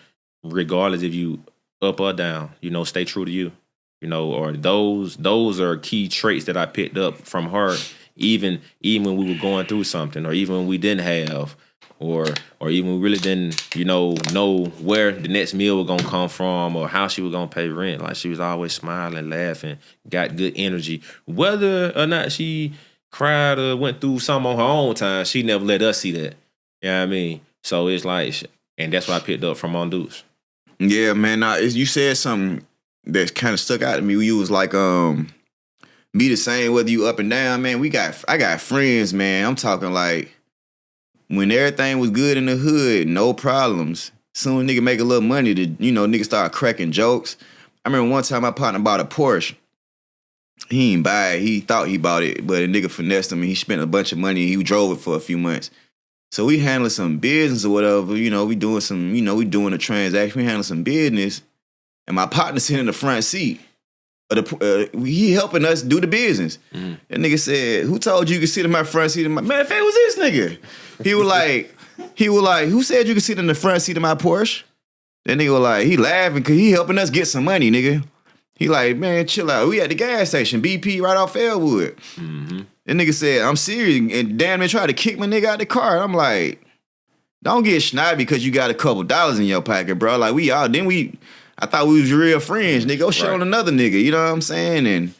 regardless if you up or down. You know, stay true to you. You know, or those are key traits that I picked up from her, even when we were going through something, or even when we didn't have. Or even we really didn't, you know where the next meal was gonna come from or how she was gonna pay rent. Like, she was always smiling, laughing, got good energy. Whether or not she cried or went through something on her own time, she never let us see that. You know what I mean? So it's like, and that's what I picked up from on Dukes. Yeah, man. You said something that kind of stuck out to me. You was like, be the same whether you up and down, man. I got friends, man. I'm talking like when everything was good in the hood, no problems. Soon nigga make a little money to, nigga start cracking jokes. I remember one time my partner bought a Porsche. He ain't buy it. He thought he bought it, but a nigga finessed him and he spent a bunch of money. He drove it for a few months. So we handling some business or whatever. We doing some, we doing a transaction. We handling some business. And my partner sitting in the front seat. He helping us do the business. That nigga said, "Who told you could sit in my front seat?" Man, if it was this nigga. He was like, "Who said you could sit in the front seat of my Porsche?" That nigga was like, he laughing because he helping us get some money, nigga. He like, "Man, chill out. We at the gas station, BP right off Elwood." That nigga said, "I'm serious," and damn, they tried to kick my nigga out the car. I'm like, don't get snobby because you got a couple dollars in your pocket, bro. Like I thought we was real friends, nigga. Go shit on another nigga, you know what I'm saying? And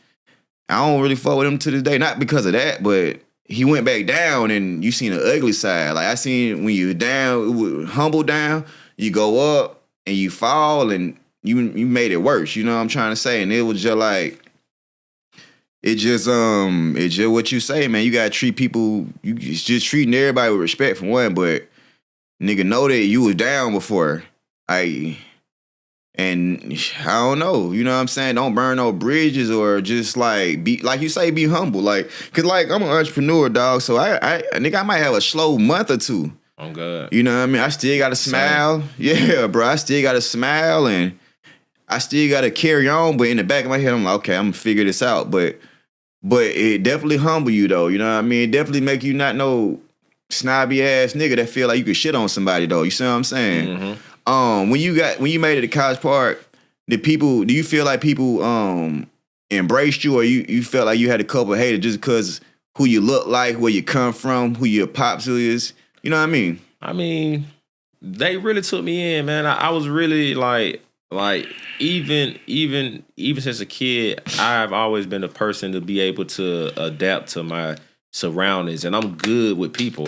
I don't really fuck with him to this day, not because of that, but he went back down and you seen the ugly side. Like I seen when you down, humble down, you go up and you fall and you made it worse. You know what I'm trying to say? And it was just like, it's just what you say, man. You gotta treat people, you just treating everybody with respect for one, but nigga know that you was down before. And I don't know, you know what I'm saying? Don't burn no bridges or just like be like you say, be humble. Like, cause like I'm an entrepreneur, dog. So I might have a slow month or two. Oh God. You know what I mean? I still gotta smile. Yeah, bro. I still gotta smile and I still gotta carry on. But in the back of my head, I'm like, okay, I'm gonna figure this out. But it definitely humble you though. You know what I mean? It definitely make you not no snobby ass nigga that feel like you could shit on somebody though. You see what I'm saying? When you made it to College Park, do you feel like people embraced you, or you felt like you had a couple of haters just because who you look like, where you come from, who your pops is? You know what I mean? I mean, they really took me in, man. I was really like even since a kid, I've always been a person to be able to adapt to my surroundings, and I'm good with people.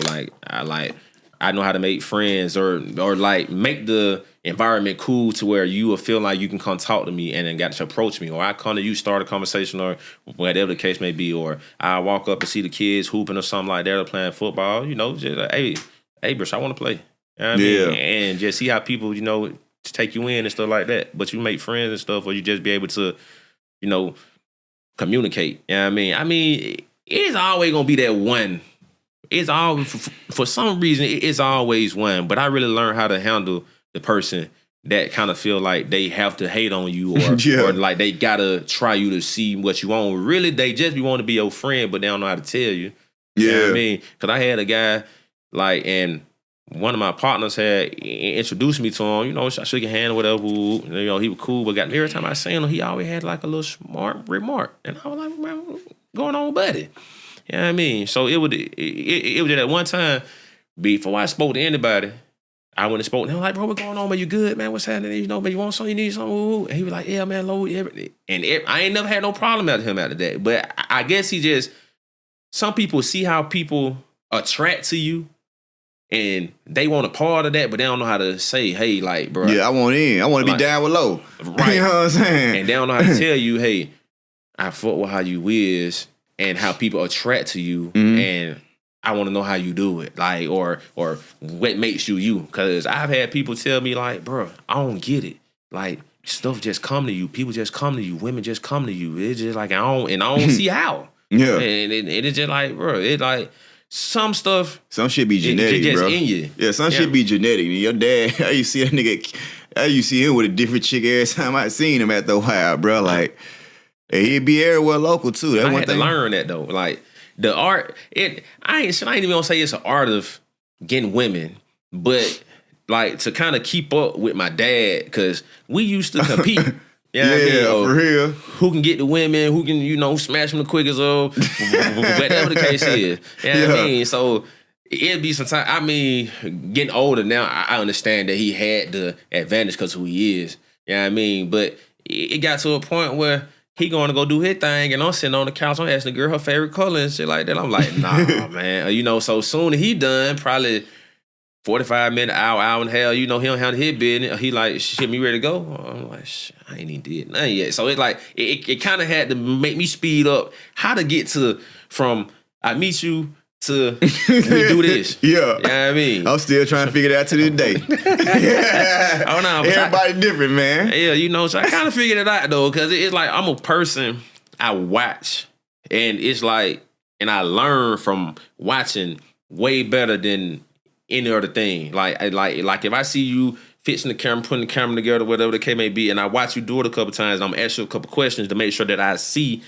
I know how to make friends or like make the environment cool to where you will feel like you can come talk to me and then got to approach me, or I come to you, start a conversation, or whatever the case may be, or I walk up and see the kids hooping or something like that or playing football, just like, hey, bro, I want to play. You know what I mean? And just see how people, take you in and stuff like that. But you make friends and stuff, or you just be able to, communicate. You know what I mean? I mean, it's always gonna be that one. It's always, for some reason, it's always one. But I really learned how to handle the person that kind of feel like they have to hate on you or like they gotta try you to see what you want. Really, they just want to be your friend, but they don't know how to tell you. You know what I mean? Because I had a guy, and one of my partners had introduced me to him. I shook his hand or whatever. He was cool, but every time I seen him, he always had like a little smart remark. And I was like, man, what's going on, buddy? You know what I mean? So it was just at one time, before I spoke to anybody, I went and spoke to him like, bro, what's going on, man? You good, man? What's happening? Man, you want something? You need something? And he was like, yeah, man, low, everything. And I ain't never had no problem after him after that. But I guess some people see how people attract to you and they want a part of that, but they don't know how to say, hey, like, bro. Yeah, I want in. I want to be down with low. Right. You know what I'm saying? And they don't know how to tell you, hey, I fuck with how you is and how people attract to you, and I want to know how you do it, like, or what makes you. Because I've had people tell me, like, bro, I don't get it. Like, stuff just come to you, people just come to you, women just come to you. It's just like I don't see how. Yeah, and it's just like, bro, it's like some shit be genetic, just bro. in you. Yeah, some shit be genetic. Your dad, how you see that nigga? How you see him with a different chick every time I seen him after a while, bro? Like. And he'd be everywhere local too. That I one had thing. to learn that though. Like the art, I ain't even gonna say it's an art of getting women, but like to kind of keep up with my dad, because we used to compete. You know what I mean? For real. Who can get the women? Who can smash them the quickest? Or whatever the case is. You know what I mean? So it'd be sometimes. I mean, getting older now, I understand that he had the advantage because who he is. You know what I mean? But it got to a point where he going to go do his thing, and I'm sitting on the couch. I'm asking the girl her favorite color and shit like that. I'm like, nah, man. So soon as he done, probably 45 minutes, hour and a half, he don't handle his business. He like, shit, me ready to go? I'm like, I ain't even did nothing yet. So it's like it kind of had to make me speed up how to get to from I meet you to we do this. Yeah. You know what I mean? I'm still trying to figure it out to this day. Oh no, everybody different, man. Yeah, you know, so I kind of figured it out though, because it's like I'm a person, I watch, and it's like, and I learn from watching way better than any other thing. Like if I see you fixing the camera, putting the camera together, whatever the case may be, and I watch you do it a couple times, I'm gonna ask you a couple questions to make sure that I see,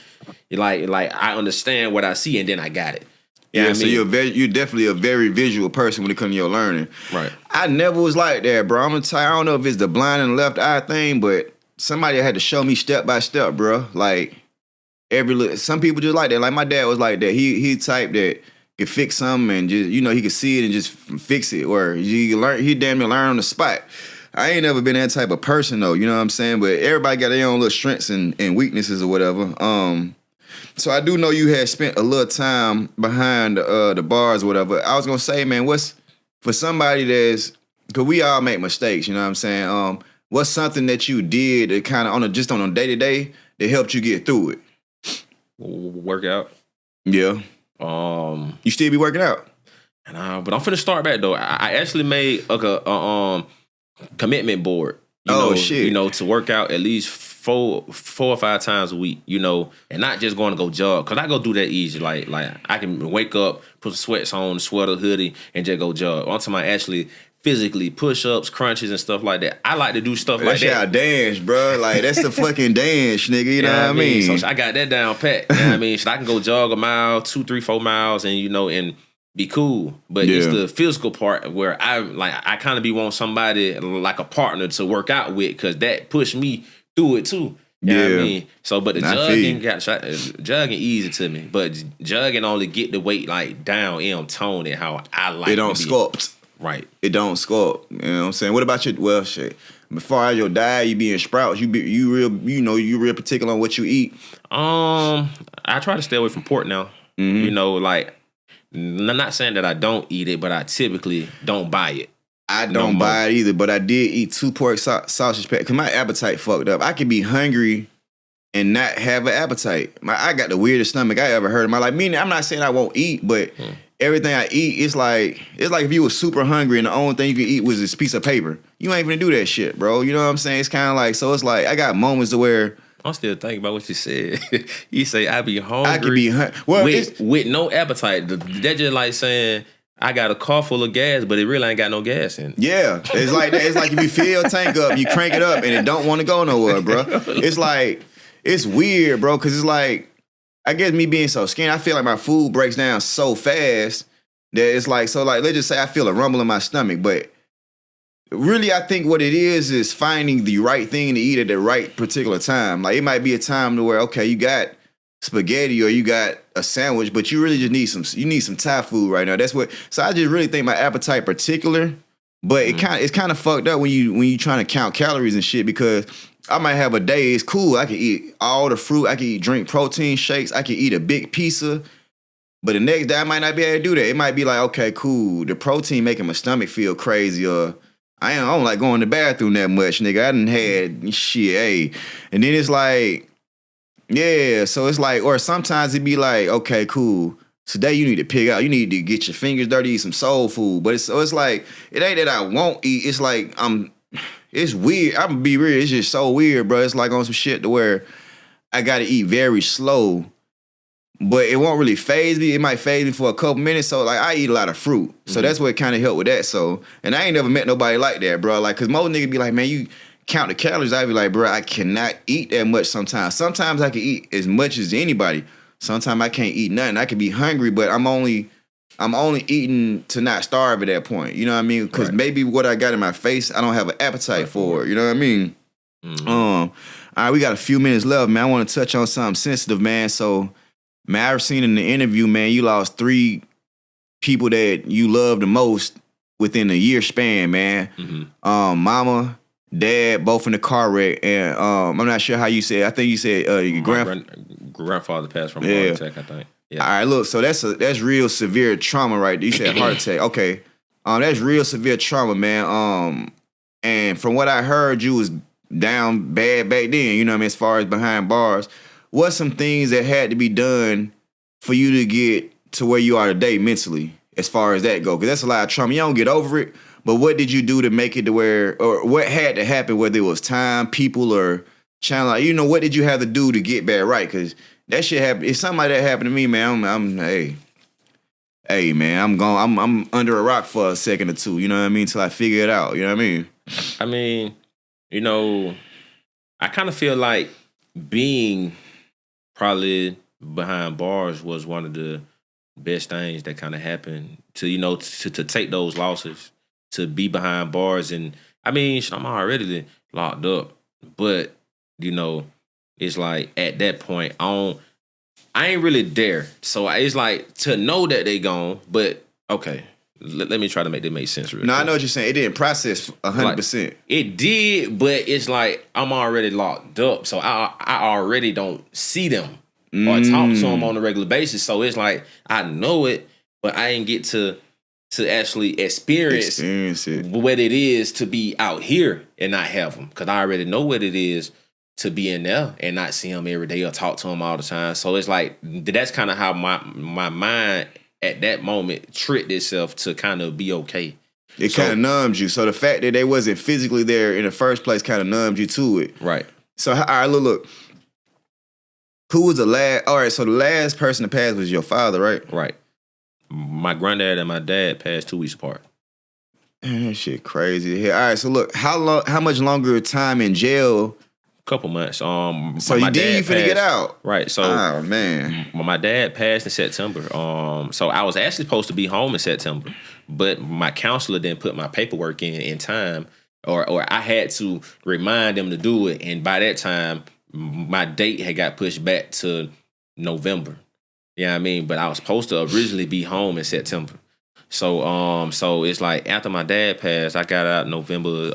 like I understand what I see, and then I got it. Yeah, so you're definitely a very visual person when it comes to your learning. Right. I never was like that, bro. I'm gonna tell you, I don't know if it's the blind and left eye thing, but somebody had to show me step by step, bro. Like some people just like that. Like my dad was like that. He type that could fix something and just, you know, he could see it and just fix it. Or he damn near learn on the spot. I ain't never been that type of person though, you know what I'm saying? But everybody got their own little strengths and weaknesses or whatever. So I do know you had spent a little time behind the bars or whatever. I was gonna say, man, what's for somebody that's, cause we all make mistakes, you know what I'm saying? What's something that you did that kind of on a day-to-day that helped you get through it? Workout. Yeah. You still be working out? But I'm finna start back though. I actually made a commitment board. Shit. You know, to work out at least four or five times a week, you know, and not just going to go jog. Cause I go do that easy. Like I can wake up, put the sweats on, sweater, hoodie, and just go jog. On time I actually physically push-ups, crunches, and stuff like that. I like to do stuff like that. That's how I dance, bro. Like that's the fucking dance, nigga. You know what I mean? So I got that down pat. You know what I mean? So I can go jog a mile, 2, 3, 4 miles, and you know, and be cool. But it's the physical part where I kind of be want somebody like a partner to work out with, because that pushed me through it too. You know what I mean? So, but the jogging easy to me. But jogging only get the weight like down and tone it how I like it. It don't sculpt. Right. It don't sculpt. You know what I'm saying? What about your, well, shit. Before your diet, you be in Sprouts, you real particular on what you eat? I try to stay away from pork now. Mm-hmm. You know, like, I'm not saying that I don't eat it, but I typically don't buy it. I don't buy it either, but I did eat 2 pork sausage packs because my appetite fucked up. I could be hungry and not have an appetite. I got the weirdest stomach I ever heard in my life. Meaning, I'm not saying I won't eat, but everything I eat, it's like if you were super hungry and the only thing you could eat was this piece of paper. You ain't even do that shit, bro. You know what I'm saying? It's kind of like, so it's like I got moments to where I'm still thinking about what you said. You say I be hungry. I could be hungry. Well, with no appetite. That's just like saying I got a car full of gas, but it really ain't got no gas in it. Yeah, it's like that. It's like if you fill your tank up, you crank it up, and it don't want to go nowhere, bro. It's like, it's weird, bro, because it's like, I guess me being so skinny, I feel like my food breaks down so fast that it's like, so like, let's just say I feel a rumble in my stomach, but really I think what it is finding the right thing to eat at the right particular time. Like, it might be a time to where, okay, you got spaghetti or you got a sandwich, but you really just need some Thai food right now. That's what. So I just really think my appetite particular, but it's kind of fucked up when you trying to count calories and shit, because I might have a day, it's cool, I can eat all the fruit, I can drink protein shakes, I can eat a big pizza, but the next day I might not be able to do that. It might be like, okay, cool, the protein making my stomach feel crazy, or I don't like going to the bathroom that much, nigga. I done had shit, hey. And then it's like, yeah, so it's like, or sometimes it'd be like, okay, cool. Today you need to pick out, you need to get your fingers dirty, eat some soul food. But it's like, it ain't that I won't eat. It's like, it's weird. I'm gonna be real, it's just so weird, bro. It's like on some shit to where I gotta eat very slow, but it won't really faze me. It might faze me for a couple minutes. So like, I eat a lot of fruit. So that's what kind of helped with that. So, and I ain't never met nobody like that, bro. Like, cause most niggas be like, man, you count the calories. I be like, bro, I cannot eat that much sometimes. Sometimes I can eat as much as anybody. Sometimes I can't eat nothing. I can be hungry, but I'm only eating to not starve at that point. You know what I mean? Because maybe what I got in my face, I don't have an appetite for it. You know what I mean? All right, we got a few minutes left, man. I want to touch on something sensitive, man. So, man, I've seen in the interview, man, you lost 3 people that you love the most within a year span, man. Mama, dad, both in the car wreck, and I'm not sure how you said. I think you said your grandfather passed from a heart attack, I think. Yeah. All right, look, so that's real severe trauma, right? You said heart attack. Okay. That's real severe trauma, man. And from what I heard, you was down bad back then, you know what I mean, as far as behind bars. What's some things that had to be done for you to get to where you are today mentally, as far as that go? Because that's a lot of trauma. You don't get over it, but what did you do to make it to where, or what had to happen, whether it was time, people, or channel? Like, you know, what did you have to do to get back right? Because that shit happened. If something like that happened to me, man, hey, man, I'm under a rock for a second or two. You know what I mean? Till I figure it out. You know what I mean? I mean, you know, I kind of feel like being probably behind bars was one of the best things that kind of happened to, you know, to take those losses, to be behind bars. And I mean, I'm already locked up, but you know, it's like at that point, I ain't really there. So it's like to know that they gone, but okay, let me try to make that make sense. No, I know what you're saying. It didn't process 100%. Like, it did, but it's like I'm already locked up, so I already don't see them or talk to them on a regular basis. So it's like I know it, but I ain't get to actually experience it, what it is to be out here and not have them, because I already know what it is to be in there and not see them every day or talk to them all the time. So it's like that's kind of how my mind at that moment tricked itself to kind of be okay. It kind of numbed you. So the fact that they wasn't physically there in the first place kind of numbed you to it. Right. So, all right, look. Who was the last? All right, so the last person to pass was your father, right? Right. My granddad and my dad passed 2 weeks apart. Man, that shit crazy. All right, so look, how much longer time in jail? Couple months. So you finna get out, right? So, oh man, my dad passed in September. So I was actually supposed to be home in September, but my counselor didn't put my paperwork in time, or I had to remind them to do it. And by that time, my date had got pushed back to November. You know what I mean? But I was supposed to originally be home in September. So so it's like after my dad passed, I got out November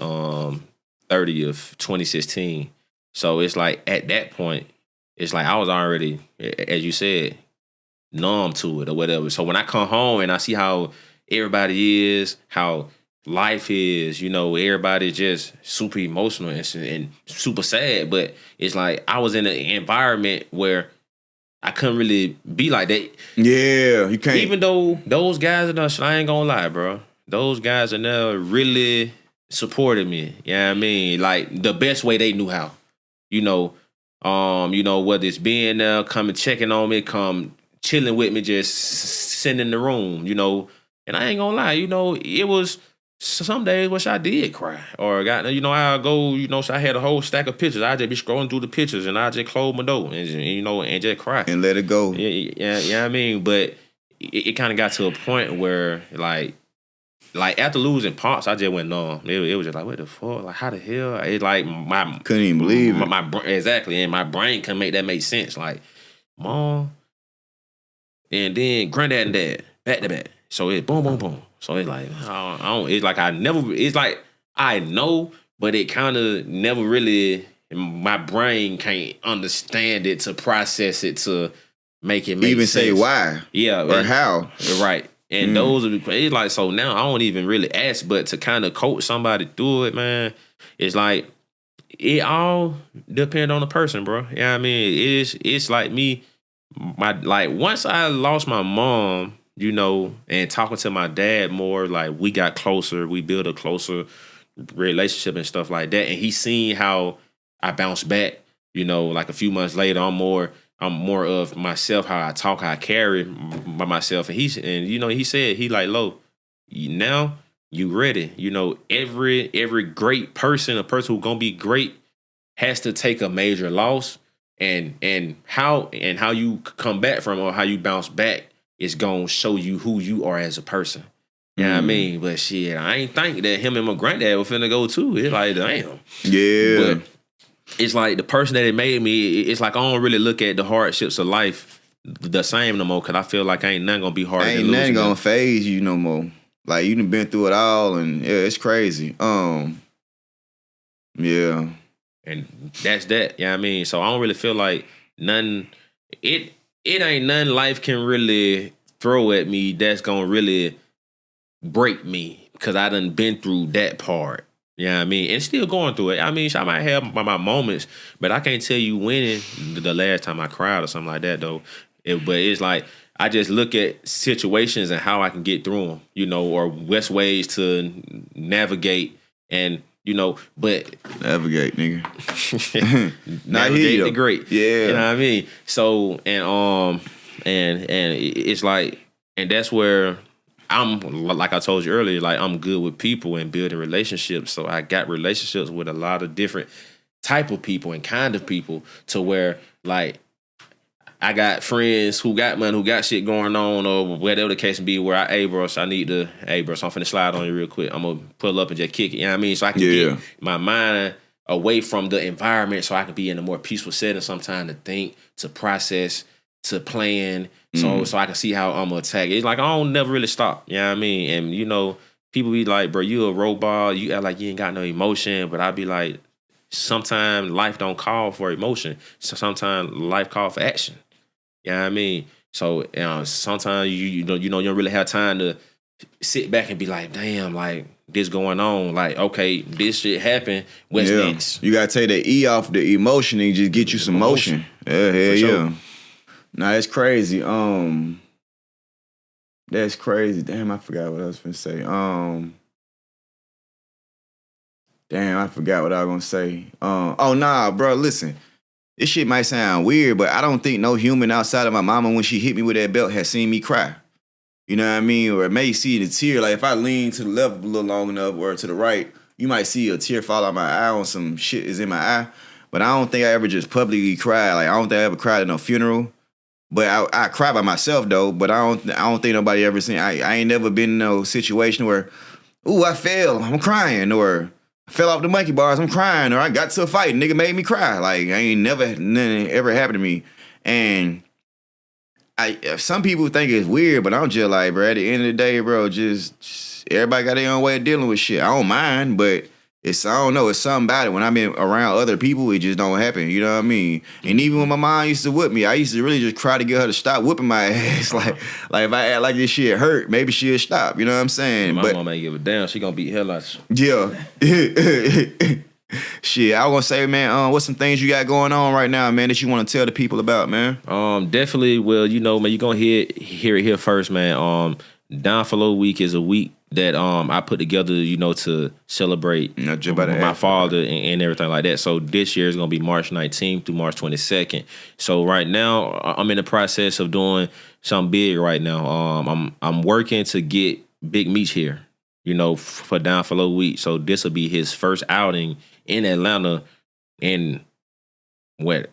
30th, 2016. So it's like at that point, it's like I was already, as you said, numb to it or whatever. So when I come home and I see how everybody is, how life is, you know, everybody's just super emotional and super sad. But it's like I was in an environment where I couldn't really be like that. Yeah, you can't. Even though those guys are there, I ain't gonna lie, bro. Those guys are there really supported me. You know what I mean? Like the best way they knew how. You know, whether it's being there, coming checking on me, come chilling with me, just sitting in the room, you know. And I ain't gonna lie, you know, it was some days which I did cry. Or I'll go, so I had a whole stack of pictures. I'd just be scrolling through the pictures and I just close my door and just cry. And let it go. Yeah, I mean, but it kind of got to a point where like after losing Pops, I just went numb. It was just like, what the fuck? Like, how the hell? It's like couldn't even believe it. Exactly, and my brain couldn't make that make sense. Like, mom, and then granddad and dad back to back. So it's boom, boom, boom. So it's like I don't. It's like I never. It's like I know, but it kind of never really. My brain can't understand it to process it to make it make even sense. Say why, yeah, or how, right. And those are it's like, so now I don't even really ask, but to kind of coach somebody through it, man, it's like it all depends on the person, bro. You know what I mean? It's like me, once I lost my mom, and talking to my dad more, like we got closer, we built a closer relationship and stuff like that. And he seen how I bounced back, like a few months later, I'm more of myself, how I talk, how I carry by myself. And he said, he like, Lo, now you ready. Every great person, a person who's gonna be great, has to take a major loss. And how you come back from, or how you bounce back, is gonna show you who you are as a person. You know what I mean? But shit, I ain't think that him and my granddad were finna go too. It's like, damn. Yeah. But it's like the person that it made me, it's like I don't really look at the hardships of life the same no more, because I feel like ain't nothing gonna be hard. Ain't nothing gonna phase you no more. Like, you done been through it all, and yeah, it's crazy. Yeah. And that's that. You know what I mean? So I don't really feel like nothing, it ain't nothing life can really throw at me that's gonna really break me, because I done been through that part. You know what I mean? And still going through it. I mean, I might have my moments, but I can't tell you when the last time I cried or something like that, though. But it's like, I just look at situations and how I can get through them, you know, or best ways to navigate and, you know, but navigate, nigga. navigate the great. Yeah. You know what I mean? So, and it's like, and that's where I'm, like I told you earlier, like I'm good with people and building relationships. So I got relationships with a lot of different type of people and kind of people to where like I got friends who got money, who got shit going on or whatever the case may be where hey bro, so I'm finna slide on you real quick. I'm gonna pull up and just kick it. You know what I mean? So I can get my mind away from the environment so I can be in a more peaceful setting sometime to think, to process, to plan. So I can see how I'm gonna attack it. It's like I don't never really stop. You know what I mean? And you know, people be like, bro, you a robot, you act like you ain't got no emotion, but I be like, sometimes life don't call for emotion. So sometimes life call for action. You know what I mean? So sometimes you don't really have time to sit back and be like, damn, like this going on. Like, okay, this shit happened. What's next? You gotta take the E off the emotion and just get you some motion. Yeah, hell yeah. Nah, it's crazy. That's crazy. Damn, I forgot what I was gonna say. Damn, I forgot what I was gonna say. Oh nah, bro, listen. This shit might sound weird, but I don't think no human outside of my mama when she hit me with that belt has seen me cry. You know what I mean? Or it may see the tear. Like if I lean to the left a little long enough or to the right, you might see a tear fall out my eye on some shit is in my eye. But I don't think I ever just publicly cried. Like I don't think I ever cried at no funeral. But I cry by myself though. But I don't think nobody ever seen. I ain't never been in no situation where, ooh, I fell, I'm crying, or I fell off the monkey bars, I'm crying, or I got to a fight, nigga made me cry. Like I ain't nothing ever happened to me. And some people think it's weird, but I'm just like, bro, at the end of the day, bro, just everybody got their own way of dealing with shit. I don't mind, but I don't know, it's something about it. When I've been around other people, it just don't happen. You know what I mean? And even when my mom used to whip me, I used to really just cry to get her to stop whipping my ass. like if I act like this shit hurt, maybe she'll stop. You know what I'm saying? My mom ain't give a damn. She gonna beat hell out of you. Yeah. Shit, I was gonna say, man, what's some things you got going on right now, man, that you want to tell the people about, man? Definitely. Well, you know, man, you gonna hear it here first, man. Down for Low Week is a week that I put together, you know, to celebrate my father and everything like that. So this year is gonna be March 19th through March 22nd. So right now, I'm in the process of doing something big right now. I'm working to get Big Meech here, you know, for Down for Low Week. So this will be his first outing in Atlanta in the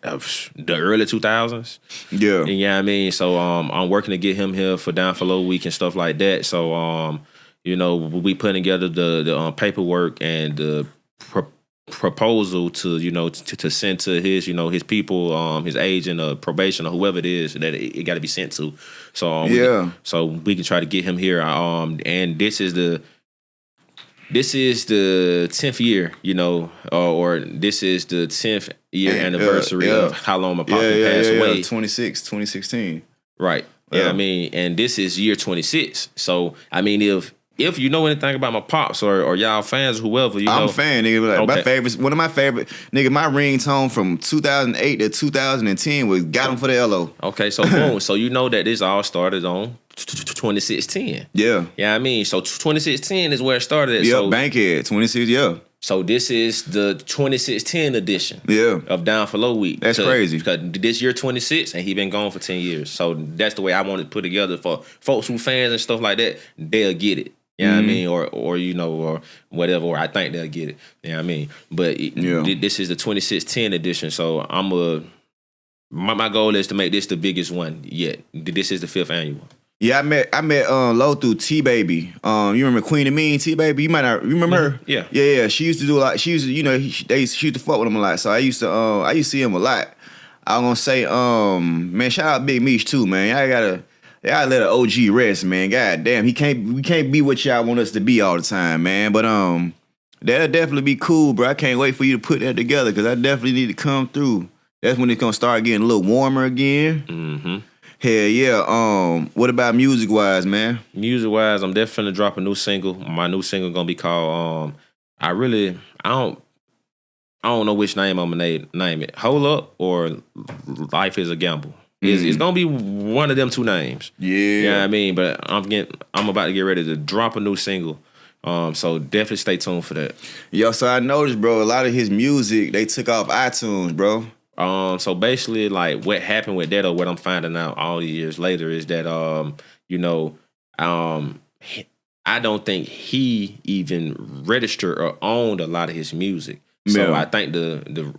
early 2000s. Yeah. And, you know what I mean? So I'm working to get him here for Down for Low Week and stuff like that. So you know, we putting together the paperwork and the proposal to, you know, to send to his, you know, his people, his agent or probation or whoever it is that it got to be sent to. So so we can try to get him here. And this is the 10th year, you know, or this is the 10th year anniversary of how long my papa passed away. 2016. Right. Yeah, I mean, and this is year 26. So I mean, if you know anything about my pops or y'all fans or whoever, you know. I'm a fan, nigga. Like, my favorites, one of my favorite, nigga, my ringtone from 2008 to 2010 was Got 'Em for the LO. Okay, so boom. So you know that this all started on 2016. Yeah. Yeah, I mean, so 2016 is where it started. Yeah, so, Bankhead, 26, yeah. So this is the 2610 edition of Down for Low Week. That's crazy. Because this year 26 and he been gone for 10 years. So that's the way I want to put together for folks who fans and stuff like that, they'll get it. You know what I mean? Or you know, or whatever, or I think they'll get it. You know what I mean? But this is the 2610 edition. So my goal is to make this the biggest one yet. This is the 5th annual. Yeah, I met Lo through T Baby. You remember Queen and Mean, T Baby? You might not remember her. Yeah. Yeah. She used to do a lot. She used to, you know, she used to fuck with him a lot. So I used to see him a lot. I was gonna say, man, shout out Big Meech too, man. Y'all let an OG rest, man. God damn, we can't be what y'all want us to be all the time, man. But that'll definitely be cool, bro. I can't wait for you to put that together because I definitely need to come through. That's when it's gonna start getting a little warmer again. Mm-hmm. Hell yeah. What about music wise, man? Music wise, I'm definitely drop a new single. My new single gonna be called I really, I don't know which name I'm gonna name it. Hold Up or Life is a Gamble. It's gonna be one of them two names. Yeah. You know what I mean? But I'm about to get ready to drop a new single. So definitely stay tuned for that. Yo, so I noticed, bro, a lot of his music, they took off iTunes, bro. So basically, like what happened with that, or what I'm finding out all these years later, is that I don't think he even registered or owned a lot of his music. So Yeah. I think the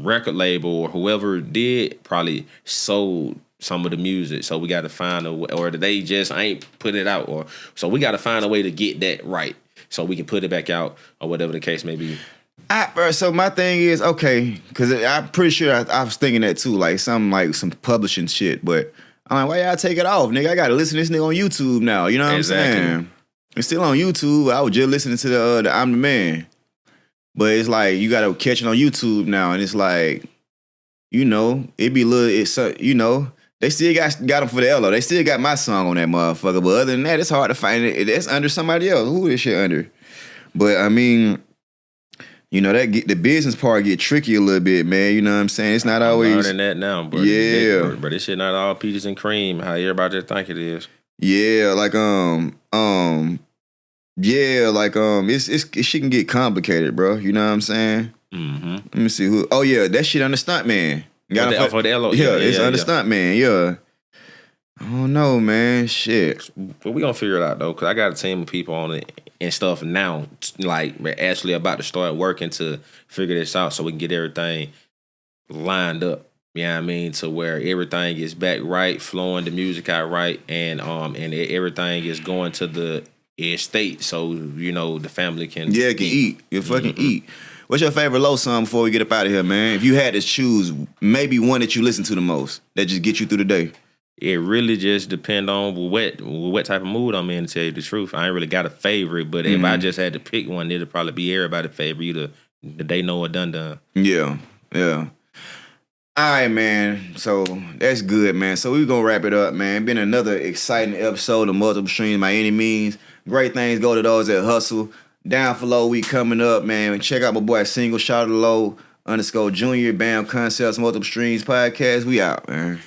record label or whoever did probably sold some of the music. So we got to find or they just ain't put it out, or so we got to find a way to get that right, so we can put it back out or whatever the case may be. Bro, so my thing is, okay, because I'm pretty sure I was thinking that too, like some publishing shit, but I'm like, why y'all take it off, nigga? I got to listen to this nigga on YouTube now, you know what I'm saying? It's still on YouTube. I was just listening to the I'm the Man. But it's like, you got to catch it on YouTube now, and it's like, it be they still got them for the LO. They still got my song on that motherfucker, but other than that, it's hard to find it. It's under somebody else. Who is shit under? But I mean, the business part get tricky a little bit, man. You know what I'm saying? It's not always. I'm learning that now, bro. Yeah. But this shit not all peaches and cream, how everybody think it is. Yeah, it shit can get complicated, bro. You know what I'm saying? Mm-hmm. Let me see who. Oh yeah, that shit under Stuntman. For the LO. Yeah, it's under Stuntman. Yeah. I don't know, man. Shit. But we gonna figure it out though, cause I got a team of people on it and stuff now. Like we're actually about to start working to figure this out, so we can get everything lined up. You know what I mean? To where everything is back right, flowing the music out right, and everything is going to the estate, so the family can eat. You fucking eat. What's your favorite low song before we get up out of here, man? If you had to choose, maybe one that you listen to the most that just get you through the day. It really just depend on what type of mood I'm in, to tell you the truth. I ain't really got a favorite, but if I just had to pick one, it'd probably be everybody's favorite. Either the They Know or Done. Yeah. All right, man. So that's good, man. So we're going to wrap it up, man. Been another exciting episode of Multiple Streams by any means. Great things go to those that hustle. Down for Low week coming up, man. Check out my boy Single, Shawty Lo _Jr, Bam Concepts, Multiple Streams podcast. We out, man.